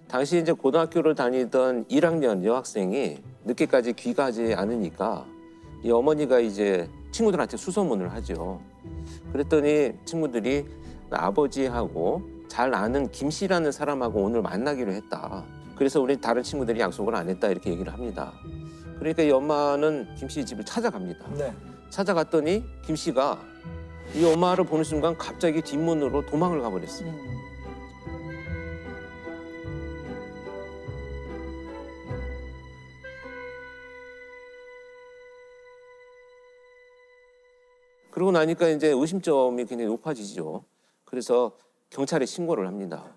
[SPEAKER 12] 당시 이제 고등학교를 다니던 1학년 여학생이 늦게까지 귀가하지 않으니까 이 어머니가 이제 친구들한테 수소문을 하죠. 그랬더니 친구들이 아버지하고 잘 아는 김 씨라는 사람하고 오늘 만나기로 했다. 그래서 우리 다른 친구들이 약속을 안 했다 이렇게 얘기를 합니다. 그러니까 이 엄마는 김 씨 집을 찾아갑니다. 찾아갔더니 김 씨가 이 엄마를 보는 순간 갑자기 뒷문으로 도망을 가버렸어요. 그러고 나니까 이제 의심점이 굉장히 높아지죠. 그래서 경찰에 신고를 합니다.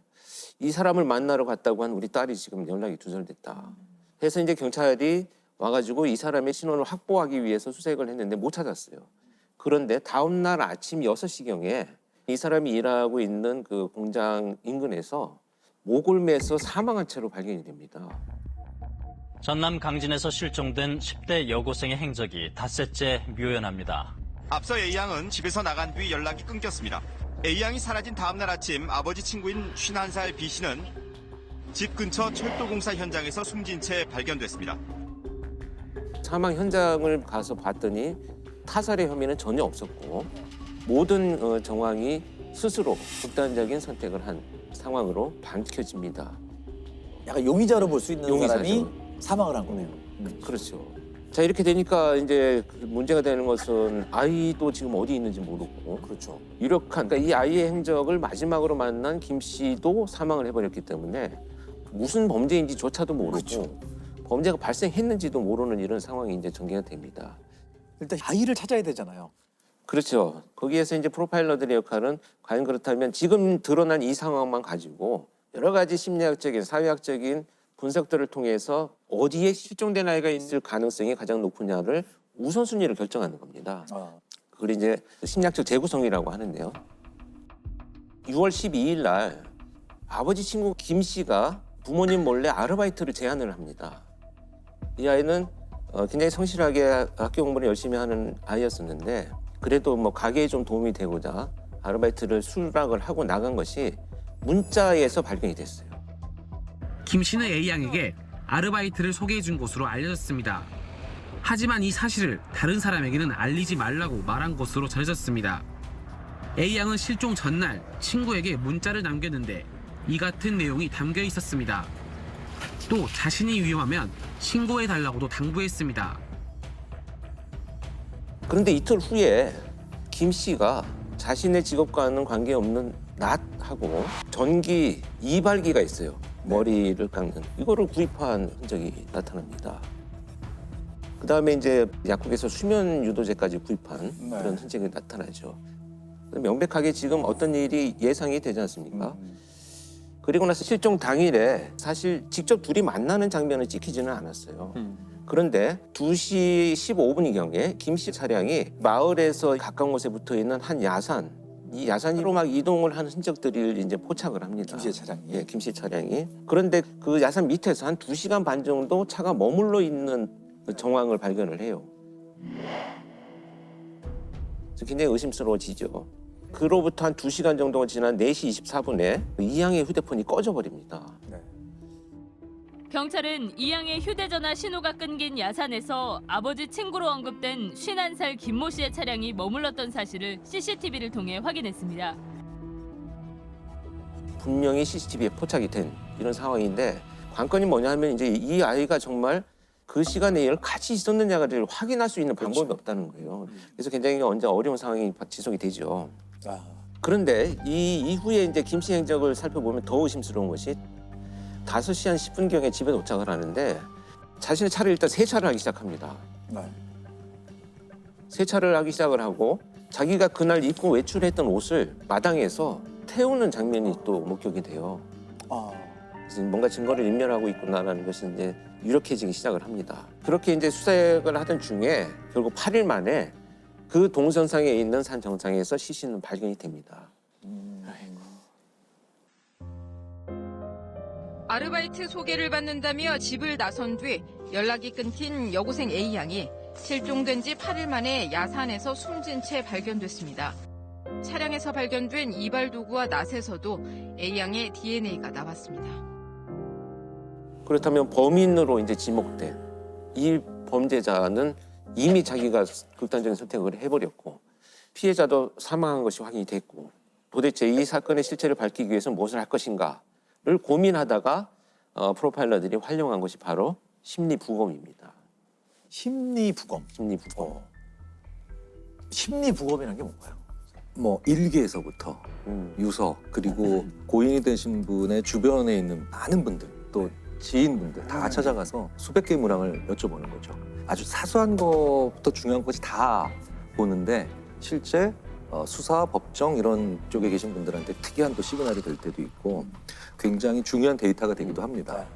[SPEAKER 12] 이 사람을 만나러 갔다고 한 우리 딸이 지금 연락이 두절됐다. 해서 이제 경찰이 와가지고 이 사람의 신원을 확보하기 위해서 수색을 했는데 못 찾았어요. 그런데 다음 날 아침 6시경에 이 사람이 일하고 있는 그 공장 인근에서 목을 매서 사망한 채로 발견이 됩니다.
[SPEAKER 8] 전남 강진에서 실종된 10대 여고생의 행적이 닷새째 묘연합니다.
[SPEAKER 18] 앞서 A양은 집에서 나간 뒤 연락이 끊겼습니다. A양이 사라진 다음 날 아침 아버지 친구인 51살 B씨는 집 근처 철도공사 현장에서 숨진 채 발견됐습니다.
[SPEAKER 12] 사망 현장을 가서 봤더니 타살의 혐의는 전혀 없었고 모든 정황이 스스로 극단적인 선택을 한 상황으로 밝혀집니다.
[SPEAKER 2] 약간 용의자로 볼 수 있는
[SPEAKER 12] 용의자죠.
[SPEAKER 2] 사람이 사망을 한 거네요.
[SPEAKER 12] 그렇죠. 자 이렇게 되니까 이제 문제가 되는 것은 아이도 지금 어디 있는지 모르고
[SPEAKER 2] 그렇죠.
[SPEAKER 12] 유력한 그러니까 이 아이의 행적을 마지막으로 만난 김 씨도 사망을 해버렸기 때문에 무슨 범죄인지조차도 모르고
[SPEAKER 2] 그렇죠.
[SPEAKER 12] 범죄가 발생했는지도 모르는 이런 상황이 이제 전개가 됩니다.
[SPEAKER 2] 일단 아이를 찾아야 되잖아요.
[SPEAKER 12] 그렇죠. 거기에서 이제 프로파일러들의 역할은 과연 그렇다면 지금 드러난 이 상황만 가지고 여러 가지 심리학적인, 사회학적인 분석들을 통해서 어디에 실종된 아이가 있을 가능성이 가장 높으냐를 우선순위를 결정하는 겁니다. 그걸 이제 심리학적 재구성이라고 하는데요. 6월 12일 날 아버지 친구 김 씨가 부모님 몰래 아르바이트를 제안을 합니다. 이 아이는 굉장히 성실하게 학교 공부를 열심히 하는 아이였었는데 그래도 뭐 가게에 좀 도움이 되고자 아르바이트를 수락을 하고 나간 것이 문자에서 발견이 됐어요.
[SPEAKER 22] 김 씨는 A양에게 아르바이트를 소개해 준 것으로 알려졌습니다. 하지만 이 사실을 다른 사람에게는 알리지 말라고 말한 것으로 전해졌습니다. A양은 실종 전날 친구에게 문자를 남겼는데 이 같은 내용이 담겨 있었습니다. 또 자신이 위험하면 신고해달라고도 당부했습니다.
[SPEAKER 12] 그런데 이틀 후에 김 씨가 자신의 직업과는 관계없는 낫하고 전기 이발기가 있어요. 머리를 깎는 이거를 구입한 흔적이 나타납니다. 그다음에 이제 약국에서 수면 유도제까지 구입한 그런 흔적이 나타나죠. 명백하게 지금 어떤 일이 예상이 되지 않습니까? 그리고 나서 실종 당일에 사실 직접 둘이 만나는 장면은 찍히지는 않았어요. 그런데 2시 15분경에 김 씨 차량이 마을에서 가까운 곳에 붙어 있는 한 야산, 이 야산으로 막 이동을 하는 흔적들을 이제 포착을 합니다. 김 씨 차량이? 예, 김 씨 차량이. 그런데 그 야산 밑에서 한 2시간 반 정도 차가 머물러 있는 그 정황을 발견을 해요. 그래서 굉장히 의심스러워지죠. 그로부터 한 2시간 정도가 지난 4시 24분에 이양의 휴대폰이 꺼져버립니다.
[SPEAKER 4] 경찰은 이양의 휴대전화 신호가 끊긴 야산에서 아버지 친구로 언급된 51살 김모 씨의 차량이 머물렀던 사실을 CCTV를 통해 확인했습니다.
[SPEAKER 12] 분명히 CCTV에 포착이 된 이런 상황인데 관건이 뭐냐 하면 이제 이 아이가 정말 그 시간에 얘를 같이 있었느냐를 확인할 수 있는 방법이 없다는 거예요. 그래서 굉장히 언제 어려운 상황이 지속이 되죠. 그런데 이 이후에 이제 김 씨 행적을 살펴보면 더 의심스러운 것이 5시 한 10분경에 집에 도착을 하는데 자신의 차를 일단 세차를 하기 시작합니다. 세차를 하기 시작을 하고 자기가 그날 입고 외출했던 옷을 마당에서 태우는 장면이 또 목격이 돼요. 그래서 뭔가 증거를 인멸하고 있구나라는 것이 이제 유력해지기 시작을 합니다. 그렇게 이제 수색을 하던 중에 결국 8일 만에 그 동선상에 있는 산 정상에서 시신은 발견이 됩니다.
[SPEAKER 5] 아르바이트 소개를 받는다며 집을 나선 뒤 연락이 끊긴 여고생 A양이 실종된 지 8일 만에 야산에서 숨진 채 발견됐습니다. 차량에서 발견된 이발 도구와 낫에서도 A양의 DNA가 나왔습니다.
[SPEAKER 12] 그렇다면 범인으로 이제 지목된 이 범죄자는 이미 자기가 극단적인 선택을 해버렸고 피해자도 사망한 것이 확인이 됐고 도대체 이 사건의 실체를 밝히기 위해서 무엇을 할 것인가를 고민하다가 프로파일러들이 활용한 것이 바로 심리부검입니다.
[SPEAKER 2] 심리부검.
[SPEAKER 12] 심리부검.
[SPEAKER 2] 심리부검이라는 게 뭔가요? 뭐 일기에서부터 유서 그리고 고인이 되신 분의 주변에 있는 많은 분들 또 지인분들 다 찾아가서 수백 개의 문항을 여쭤보는 거죠. 아주 사소한 것부터 중요한 것이 다 보는데 실제 수사, 법정 이런 쪽에 계신 분들한테 특이한 또 시그널이 될 때도 있고 굉장히 중요한 데이터가 되기도 합니다.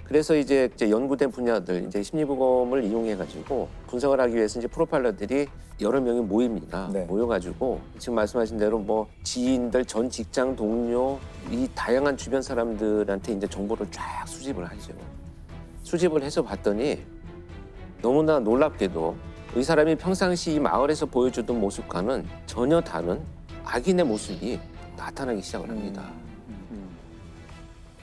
[SPEAKER 12] 그래서 이제 연구된 분야들 이제 심리부검을 이용해가지고 분석을 하기 위해서 이제 프로파일러들이 여러 명이 모입니다. 모여가지고 지금 말씀하신 대로 뭐 지인들, 전 직장 동료 이 다양한 주변 사람들한테 이제 정보를 쫙 수집을 하죠. 수집을 해서 봤더니 너무나 놀랍게도 이 사람이 평상시 이 마을에서 보여주던 모습과는 전혀 다른 악인의 모습이 나타나기 시작을 합니다.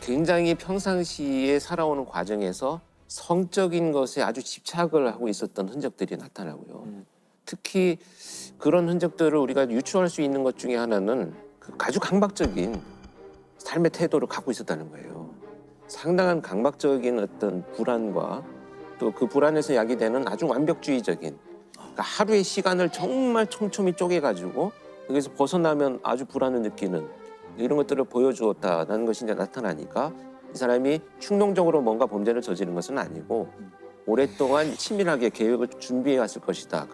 [SPEAKER 12] 굉장히 평상시에 살아오는 과정에서 성적인 것에 아주 집착을 하고 있었던 흔적들이 나타나고요. 특히 그런 흔적들을 우리가 유추할 수 있는 것 중에 하나는 그 아주 강박적인 삶의 태도를 갖고 있었다는 거예요. 상당한 강박적인 어떤 불안과 또 그 불안에서 야기되는 아주 완벽주의적인 그러니까 하루의 시간을 정말 촘촘히 쪼개가지고 여기서 벗어나면 아주 불안을 느끼는 이런 것들을 보여주었다는 것이 이제 나타나니까 이 사람이 충동적으로 뭔가 범죄를 저지른 것은 아니고 오랫동안 치밀하게 계획을 준비해 왔을 것이다.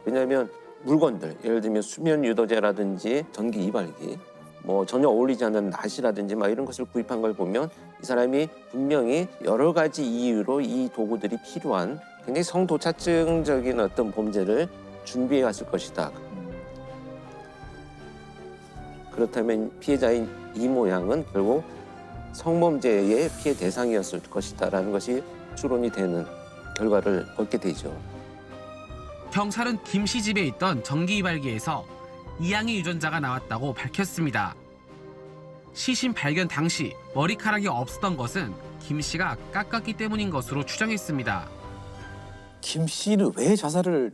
[SPEAKER 12] 왜냐하면 물건들, 예를 들면 수면 유도제라든지 전기 이발기, 뭐 전혀 어울리지 않는 낫이라든지 막 이런 것을 구입한 걸 보면 이 사람이 분명히 여러 가지 이유로 이 도구들이 필요한 굉장히 성도착증적인 어떤 범죄를 준비해 왔을 것이다. 그렇다면 피해자인 이 모양은 결국 성범죄의 피해 대상이었을 것이다라는 것이 추론이 되는 결과를 얻게 되죠.
[SPEAKER 22] 경찰은 김 씨 집에 있던 전기 이발기에서 이양의 유전자가 나왔다고 밝혔습니다. 시신 발견 당시 머리카락이 없었던 것은 김 씨가 깎았기 때문인 것으로 추정했습니다.
[SPEAKER 2] 김 씨는 왜 자살을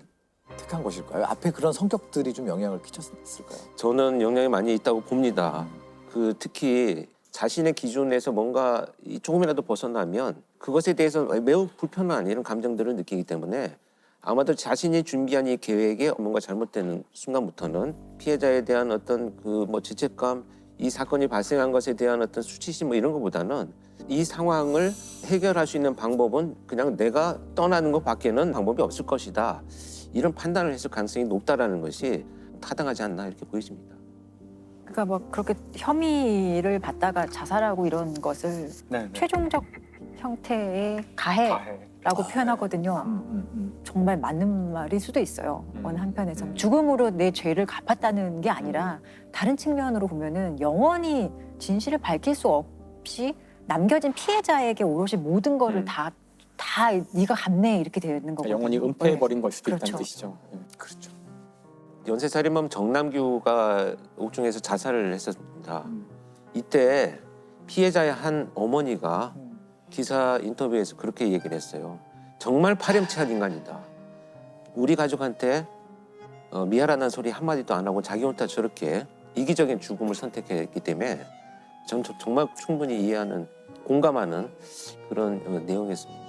[SPEAKER 2] 택한 것일까요? 앞에 그런 성격들이 좀 영향을 끼쳤을까요?
[SPEAKER 12] 저는 영향이 많이 있다고 봅니다. 그 특히 자신의 기준에서 뭔가 조금이라도 벗어나면 그것에 대해서 매우 불편한 이런 감정들을 느끼기 때문에 아마도 자신이 준비한 이 계획에 뭔가 잘못되는 순간부터는 피해자에 대한 어떤 그 뭐 죄책감, 이 사건이 발생한 것에 대한 어떤 수치심 뭐 이런 것보다는 이 상황을 해결할 수 있는 방법은 그냥 내가 떠나는 것밖에는 방법이 없을 것이다. 이런 판단을 했을 가능성이 높다라는 것이 타당하지 않나 이렇게 보여집니다.
[SPEAKER 6] 그러니까 뭐 그렇게 혐의를 받다가 자살하고 이런 것을 최종적 형태의 가해라고 표현하거든요. 정말 맞는 말일 수도 있어요. 어느 한편에서 죽음으로 내 죄를 갚았다는 게 아니라 다른 측면으로 보면은 영원히 진실을 밝힐 수 없이 남겨진 피해자에게 오롯이 모든 거를 다 네가 갚네 이렇게 되는 거거든요.
[SPEAKER 3] 영원히 은폐해버린 걸 수도
[SPEAKER 6] 그렇죠.
[SPEAKER 3] 있다는 뜻이죠.
[SPEAKER 12] 그렇죠. 연쇄살인범 정남규가 옥중에서 자살을 했었습니다. 이때 피해자의 한 어머니가 기사 인터뷰에서 그렇게 얘기를 했어요. 정말 파렴치한 인간이다. 우리 가족한테 미안하다는 소리 한마디도 안 하고 자기 혼자 저렇게 이기적인 죽음을 선택했기 때문에 전 정말 충분히 이해하는, 공감하는 그런 내용이었습니다.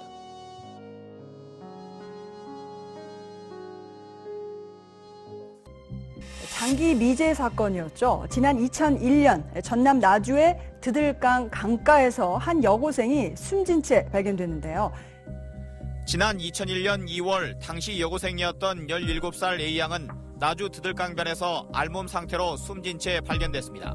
[SPEAKER 7] 장기 미제 사건이었죠. 지난 2001년 전남 나주의 드들강 강가에서 한 여고생이 숨진 채 발견됐는데요.
[SPEAKER 18] 지난 2001년 2월 당시 여고생이었던 17살 A양은 나주 드들강변에서 알몸 상태로 숨진 채 발견됐습니다.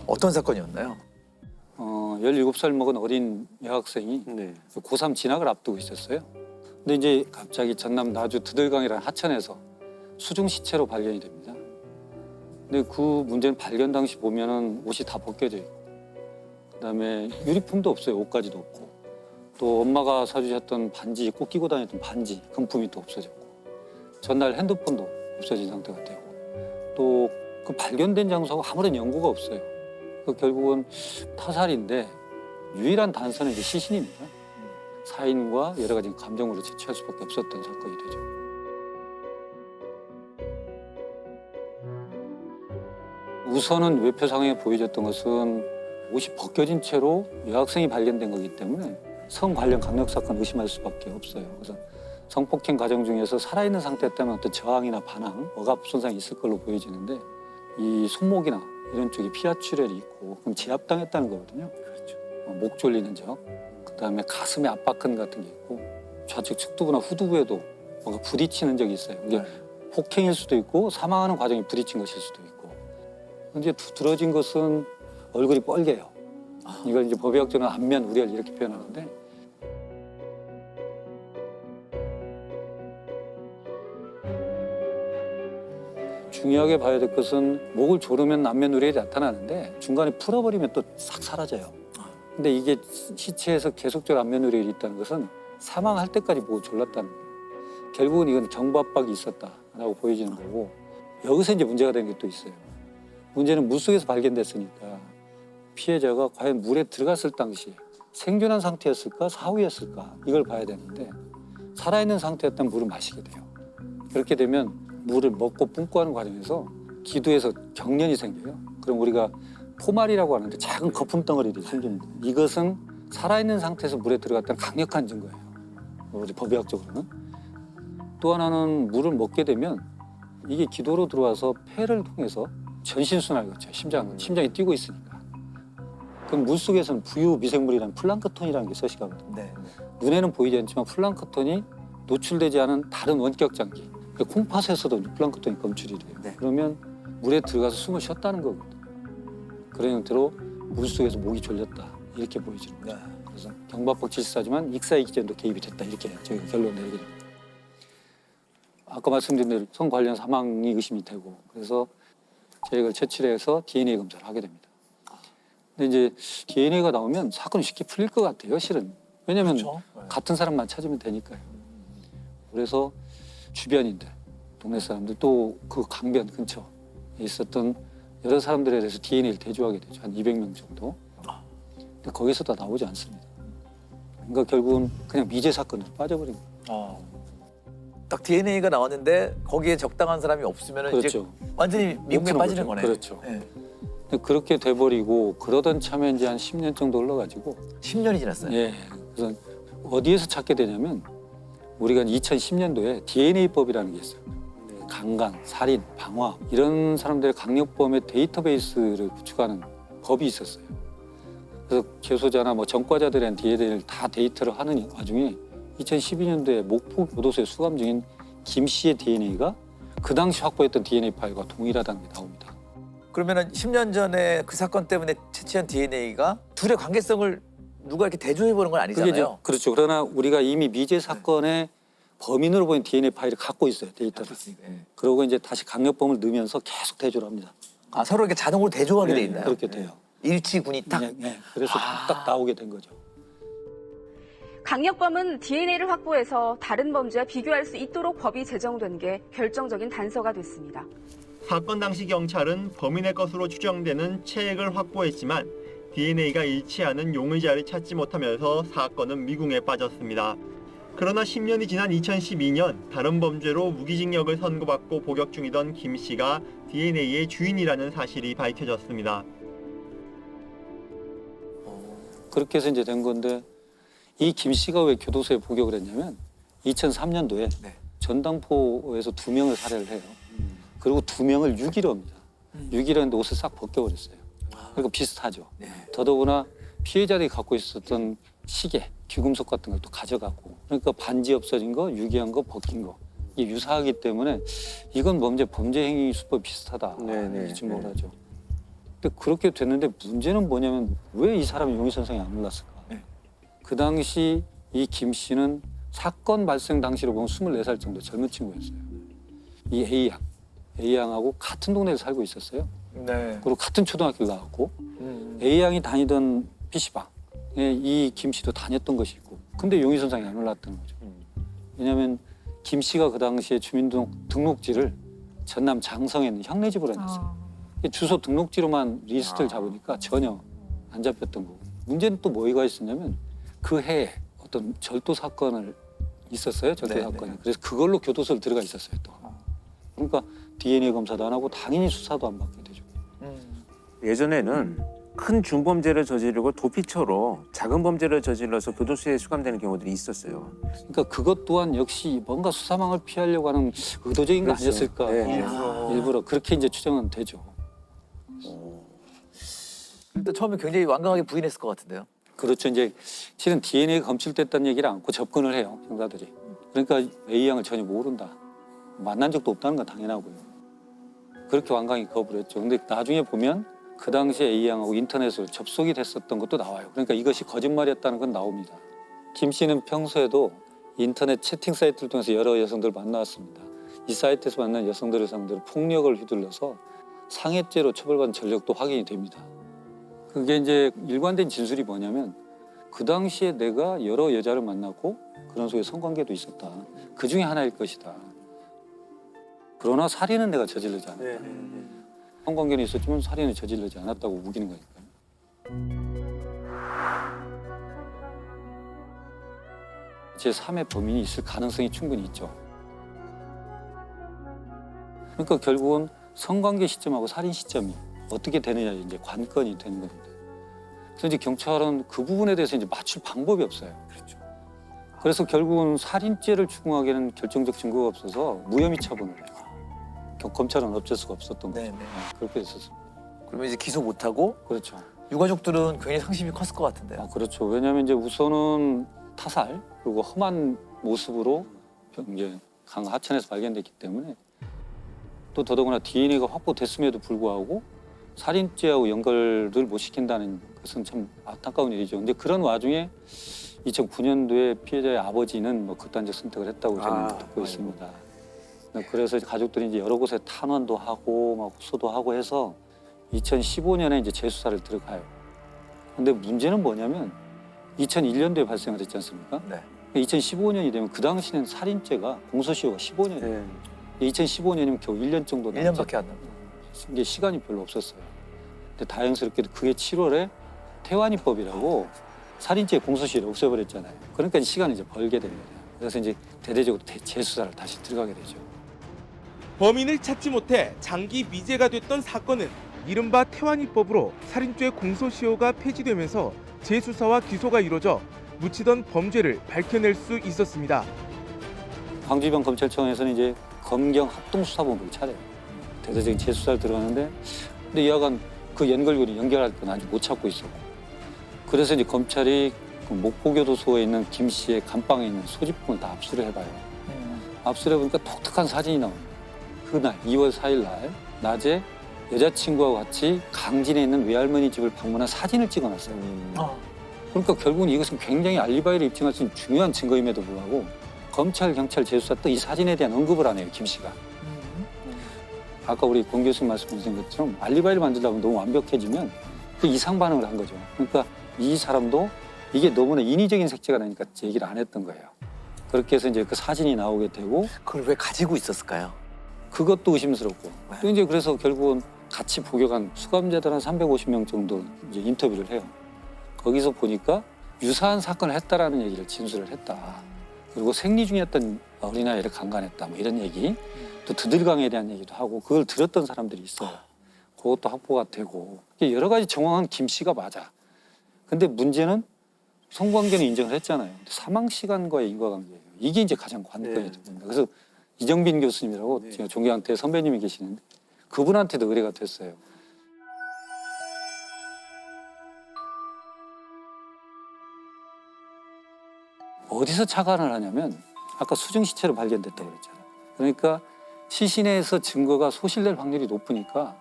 [SPEAKER 23] 어떤 사건이었나요?
[SPEAKER 11] 17살 먹은 어린 여학생이 고3 진학을 앞두고 있었어요. 근데 이제 갑자기 전남 나주 드들강이라는 하천에서 수중 시체로 발견이 됩니다. 근데 그 문제는 발견 당시 보면은 옷이 다 벗겨져 있고, 그다음에 유리품도 없어요. 옷가지도 없고, 또 엄마가 사주셨던 반지, 꼭 끼고 다녔던 반지, 금품이 또 없어졌고, 전날 핸드폰도 없어진 상태가 되고, 또 그 발견된 장소하고 아무런 연고가 없어요. 결국은 타살인데 유일한 단서는 이제 시신입니다. 사인과 여러 가지 감정으로 채취할 수밖에 없었던 사건이 되죠. 우선은 외표 상황에 보여졌던 것은 옷이 벗겨진 채로 여학생이 발견된 거기 때문에 성 관련 강력 사건 의심할 수밖에 없어요. 그래서 성폭행 과정 중에서 살아있는 상태였다면 어떤 저항이나 반항, 억압 손상이 있을 걸로 보여지는데 이 손목이나 이런 쪽에 피하 출혈이 있고 그럼 제압당했다는 거거든요. 그렇죠. 목 졸리는 적, 그다음에 가슴에 압박근 같은 게 있고 좌측 측두부나 후두부에도 뭔가 부딪히는 적이 있어요. 이게 폭행일 수도 있고 사망하는 과정이 부딪힌 것일 수도 있고. 이제 두드러진 것은 얼굴이 뻘개요. 이걸 이제 법의학적으로는 안면 우렬 이렇게 표현하는데. 중요하게 봐야 될 것은 목을 조르면 안면 우렬이 나타나는데 중간에 풀어버리면 또 싹 사라져요. 근데 이게 시체에서 계속적으로 안면 우렬이 있다는 것은 사망할 때까지 목을 졸랐다는 거예요. 결국은 이건 경부 압박이 있었다라고 보여지는 거고, 여기서 이제 문제가 되는 게 또 있어요. 문제는 물속에서 발견됐으니까 피해자가 과연 물에 들어갔을 당시 생존한 상태였을까 사후였을까 이걸 봐야 되는데, 살아있는 상태였다면 물을 마시게 돼요. 그렇게 되면 물을 먹고 뿜고 하는 과정에서 기도에서 경련이 생겨요. 그럼 우리가 포말이라고 하는데 작은 거품 덩어리들이 생깁니다. 이것은 살아있는 상태에서 물에 들어갔다는 강력한 증거예요. 우리 법의학적으로는. 또 하나는 물을 먹게 되면 이게 기도로 들어와서 폐를 통해서 전신순환을 거쳐요. 심장이 뛰고 있으니까. 그럼 물속에서는 부유 미생물이라는 플랑크톤이라는 게 서식하거든요. 눈에는 보이지 않지만 플랑크톤이 노출되지 않은 다른 원격 장기, 콩팥에서도 플랑크톤이 검출이 돼요. 그러면 물에 들어가서 숨을 쉬었다는 거거든요. 그런 형태로 물속에서 목이 졸렸다 이렇게 보여지는 거죠. 그래서 경부압박 질식사지만 익사이기전도 개입이 됐다 이렇게 저희가 결론 내리게 됩니다. 아까 말씀드린 대로 성 관련 사망이 의심이 되고, 그래서 저희가 채취해서 DNA 검사를 하게 됩니다. 근데 이제 DNA가 나오면 사건이 쉽게 풀릴 것 같아요, 실은. 왜냐하면 같은 사람만 찾으면 되니까요. 그래서 주변인들, 동네 사람들, 또 그 강변 근처에 있었던 여러 사람들에 대해서 DNA를 대조하게 되죠. 한 200명 정도. 근데 거기서 다 나오지 않습니다. 그러니까 결국은 그냥 미제 사건으로 빠져버린 거예요.
[SPEAKER 23] 딱 DNA가 나왔는데 거기에 적당한 사람이 없으면
[SPEAKER 11] 그렇죠.
[SPEAKER 23] 이제 완전히 미궁에 빠지는 거네.
[SPEAKER 11] 그렇죠. 근데 그렇게 돼버리고 그러던 참에 이제 한 10년 정도 흘러가지고
[SPEAKER 23] 10년이 지났어요?
[SPEAKER 11] 예. 그래서 어디에서 찾게 되냐면 우리가 2010년도에 DNA법이라는 게 있어요. 강간, 살인, 방화 이런 사람들의 강력범의 데이터베이스를 구축하는 법이 있었어요. 그래서 재소자나 뭐 전과자들에 대한 DNA를 다 데이터를 하는 와중에 2012년도에 목포 교도소에 수감 중인 김 씨의 DNA가 그 당시 확보했던 DNA 파일과 동일하다는 게 나옵니다.
[SPEAKER 23] 그러면은 10년 전에 그 사건 때문에 채취한 DNA가 둘의 관계성을 누가 이렇게 대조해 보는 건 아니잖아요.
[SPEAKER 11] 그게 그렇죠. 그러나 우리가 이미 미제 사건의 범인으로 보인 DNA 파일을 갖고 있어요, 데이터를. 그러고 이제 다시 강력범을 넣으면서 계속 대조를 합니다.
[SPEAKER 23] 아, 서로 이렇게 자동으로 대조하게 돼 있나요?
[SPEAKER 11] 그렇게 돼요.
[SPEAKER 23] 일치군이 딱.
[SPEAKER 11] 그래서 딱 나오게 된 거죠.
[SPEAKER 16] 강력범은 DNA를 확보해서 다른 범죄와 비교할 수 있도록 법이 제정된 게 결정적인 단서가 됐습니다.
[SPEAKER 18] 사건 당시 경찰은 범인의 것으로 추정되는 체액을 확보했지만 DNA가 일치하는 용의자를 찾지 못하면서 사건은 미궁에 빠졌습니다. 그러나 10년이 지난 2012년 다른 범죄로 무기징역을 선고받고 복역 중이던 김 씨가 DNA의 주인이라는 사실이 밝혀졌습니다.
[SPEAKER 11] 그렇게 해서 이제 된 건데 이 김 씨가 왜 교도소에 복역을 했냐면 2003년도에 전당포에서 2명을 살해를 해요. 그리고 2명을 유기로 합니다. 유기로 했는데 옷을 싹 벗겨버렸어요. 그러니까 비슷하죠. 더더구나 피해자들이 갖고 있었던 시계, 귀금속 같은 것도 가져가고 그러니까 반지 없어진 거, 유기한 거, 벗긴 거 이게 유사하기 때문에 이건 범죄 행위 수법 비슷하다 이렇게 지목을 하죠. 근데 그렇게 됐는데 문제는 뭐냐면 왜 이 사람이 용의선상에 안 올랐을까? 그 당시 이 김 씨는 사건 발생 당시로 보면 24살 정도 젊은 친구였어요. 이 A양하고 같은 동네에 살고 있었어요. 그리고 같은 초등학교를 나왔고 A양이 다니던 PC방에 이 김 씨도 다녔던 것이고 근데 용의선상에 안 올랐던 거죠. 왜냐하면 김 씨가 그 당시에 주민등록지를 전남 장성에 있는 형네 집으로 해놨어요. 주소 등록지로만 리스트를 잡으니까 전혀 안 잡혔던 거고 문제는 또 뭐가 있었냐면 그 해에 어떤 절도 사건을 있었어요. 절도 사건이. 그래서 그걸로 교도소를 들어가 있었어요. 또. 그러니까 DNA 검사도 안 하고 당연히 수사도 안 받게 되죠.
[SPEAKER 12] 예전에는 큰 중범죄를 저지르고 도피처로 작은 범죄를 저질러서 교도소에 수감되는 경우들이 있었어요.
[SPEAKER 11] 그러니까 그것 또한 역시 뭔가 수사망을 피하려고 하는 의도적인 거 아니었을까. 일부러 그렇게 이제 추정은 되죠.
[SPEAKER 23] 근데 처음에 굉장히 완강하게 부인했을 것 같은데요.
[SPEAKER 11] 그렇죠. 이제 실은 DNA가 검출됐다는 얘기를 안고 접근을 해요. 형사들이. 그러니까 A양을 전혀 모른다. 만난 적도 없다는 건 당연하고요. 그렇게 완강히 거부를 했죠. 근데 나중에 보면 그 당시에 A양하고 인터넷으로 접속이 됐었던 것도 나와요. 그러니까 이것이 거짓말이었다는 건 나옵니다. 김 씨는 평소에도 인터넷 채팅 사이트를 통해서 여러 여성들을 만나왔습니다. 이 사이트에서 만난 여성들을 상대로 폭력을 휘둘러서 상해죄로 처벌받은 전력도 확인이 됩니다. 그게 이제 일관된 진술이 뭐냐면 그 당시에 내가 여러 여자를 만났고 그런 속에 성관계도 있었다. 그 중에 하나일 것이다. 그러나 살인은 내가 저지르지 않았다. 성관계는 있었지만 살인을 저지르지 않았다고 우기는 거니까요. 제3의 범인이 있을 가능성이 충분히 있죠. 그러니까 결국은 성관계 시점하고 살인 시점이 어떻게 되느냐 이제 관건이 되는 겁니다. 그래서 이제 경찰은 그 부분에 대해서 이제 맞출 방법이 없어요. 그래서 결국은 살인죄를 추궁하기에는 결정적 증거가 없어서 무혐의 처분을 해요. 검찰은 어쩔 수가 없었던 거죠. 그렇게 됐었습니다.
[SPEAKER 23] 그러면 이제 기소 못하고
[SPEAKER 11] 그렇죠.
[SPEAKER 23] 유가족들은 굉장히 상심이 컸을 것 같은데요.
[SPEAKER 11] 그렇죠. 왜냐하면 이제 우선은 타살 그리고 험한 모습으로 이제 강 하천에서 발견됐기 때문에 또 더더구나 DNA가 확보됐음에도 불구하고 살인죄하고 연결을 못 시킨다는 것은 참 안타까운 일이죠. 근데 그런 와중에 2009년도에 피해자의 아버지는 뭐 극단적 선택을 했다고 저는 듣고 있습니다. 그래서 가족들이 이제 여러 곳에 탄원도 하고 막 호소도 하고 해서 2015년에 이제 재수사를 들어가요. 근데 문제는 뭐냐면 2001년도에 발생을 했지 않습니까? 2015년이 되면 그 당시는 살인죄가 공소시효가 15년이에요. 2015년이면 겨우 1년 정도 남았죠.
[SPEAKER 23] 1년밖에 안 남았어요.
[SPEAKER 11] 이게 시간이 별로 없었어요. 근데 다행스럽게도 그게 7월에 태완이법이라고 살인죄 공소시효를 없애버렸잖아요. 그러니까 시간을 이제 벌게 된 거예요. 그래서 이제 대대적으로 재수사를 다시 들어가게 되죠.
[SPEAKER 21] 범인을 찾지 못해 장기 미제가 됐던 사건은 이른바 태완이법으로 살인죄 공소시효가 폐지되면서 재수사와 기소가 이뤄져 묻히던 범죄를 밝혀낼 수 있었습니다.
[SPEAKER 11] 광주지방 검찰청에서는 이제 검경 합동수사본부를 차려요. 대대적인 재수사를 들어가는데 근데 여하간 그 연결고리 연결할 건 아직 못 찾고 있었고 그래서 이제 검찰이 그 목포교도소에 있는 김 씨의 감방에 있는 소지품을 다 압수를 해봐요. 압수를 해보니까 독특한 사진이 나옵니다. 그날 2월 4일 날 낮에 여자친구와 같이 강진에 있는 외할머니 집을 방문한 사진을 찍어놨어요. 그러니까 결국은 이것은 굉장히 알리바이를 입증할 수 있는 중요한 증거임에도 불구하고 검찰, 경찰 재수사 또 이 사진에 대한 언급을 안 해요, 김 씨가. 아까 우리 권 교수님 말씀하신 것처럼 알리바이를 만들다 보면 너무 완벽해지면 그 이상 반응을 한 거죠. 그러니까 이 사람도 이게 너무나 인위적인 색채가 나니까 얘기를 안 했던 거예요. 그렇게 해서 이제 그 사진이 나오게 되고
[SPEAKER 23] 그걸 왜 가지고 있었을까요?
[SPEAKER 11] 그것도 의심스럽고 또 이제 그래서 결국은 같이 복역한 수감자들 한 350명 정도 이제 인터뷰를 해요. 거기서 보니까 유사한 사건을 했다라는 얘기를 진술을 했다. 그리고 생리 중이었던 어린아이를 강간했다. 뭐 이런 얘기. 또 드들강에 대한 얘기도 하고 그걸 들었던 사람들이 있어요. 그것도 확보가 되고 여러 가지 정황은 김 씨가 맞아. 근데 문제는 성관계는 인정을 했잖아요. 사망 시간과의 인과관계예요. 이게 이제 가장 관건이 됩니다. 그래서 이정빈 교수님이라고 제가 존경한테 선배님이 계시는데 그분한테도 의뢰가 됐어요. 어디서 착안을 하냐면 아까 수중 시체로 발견됐다고 그랬잖아요. 그러니까 시신에서 증거가 소실될 확률이 높으니까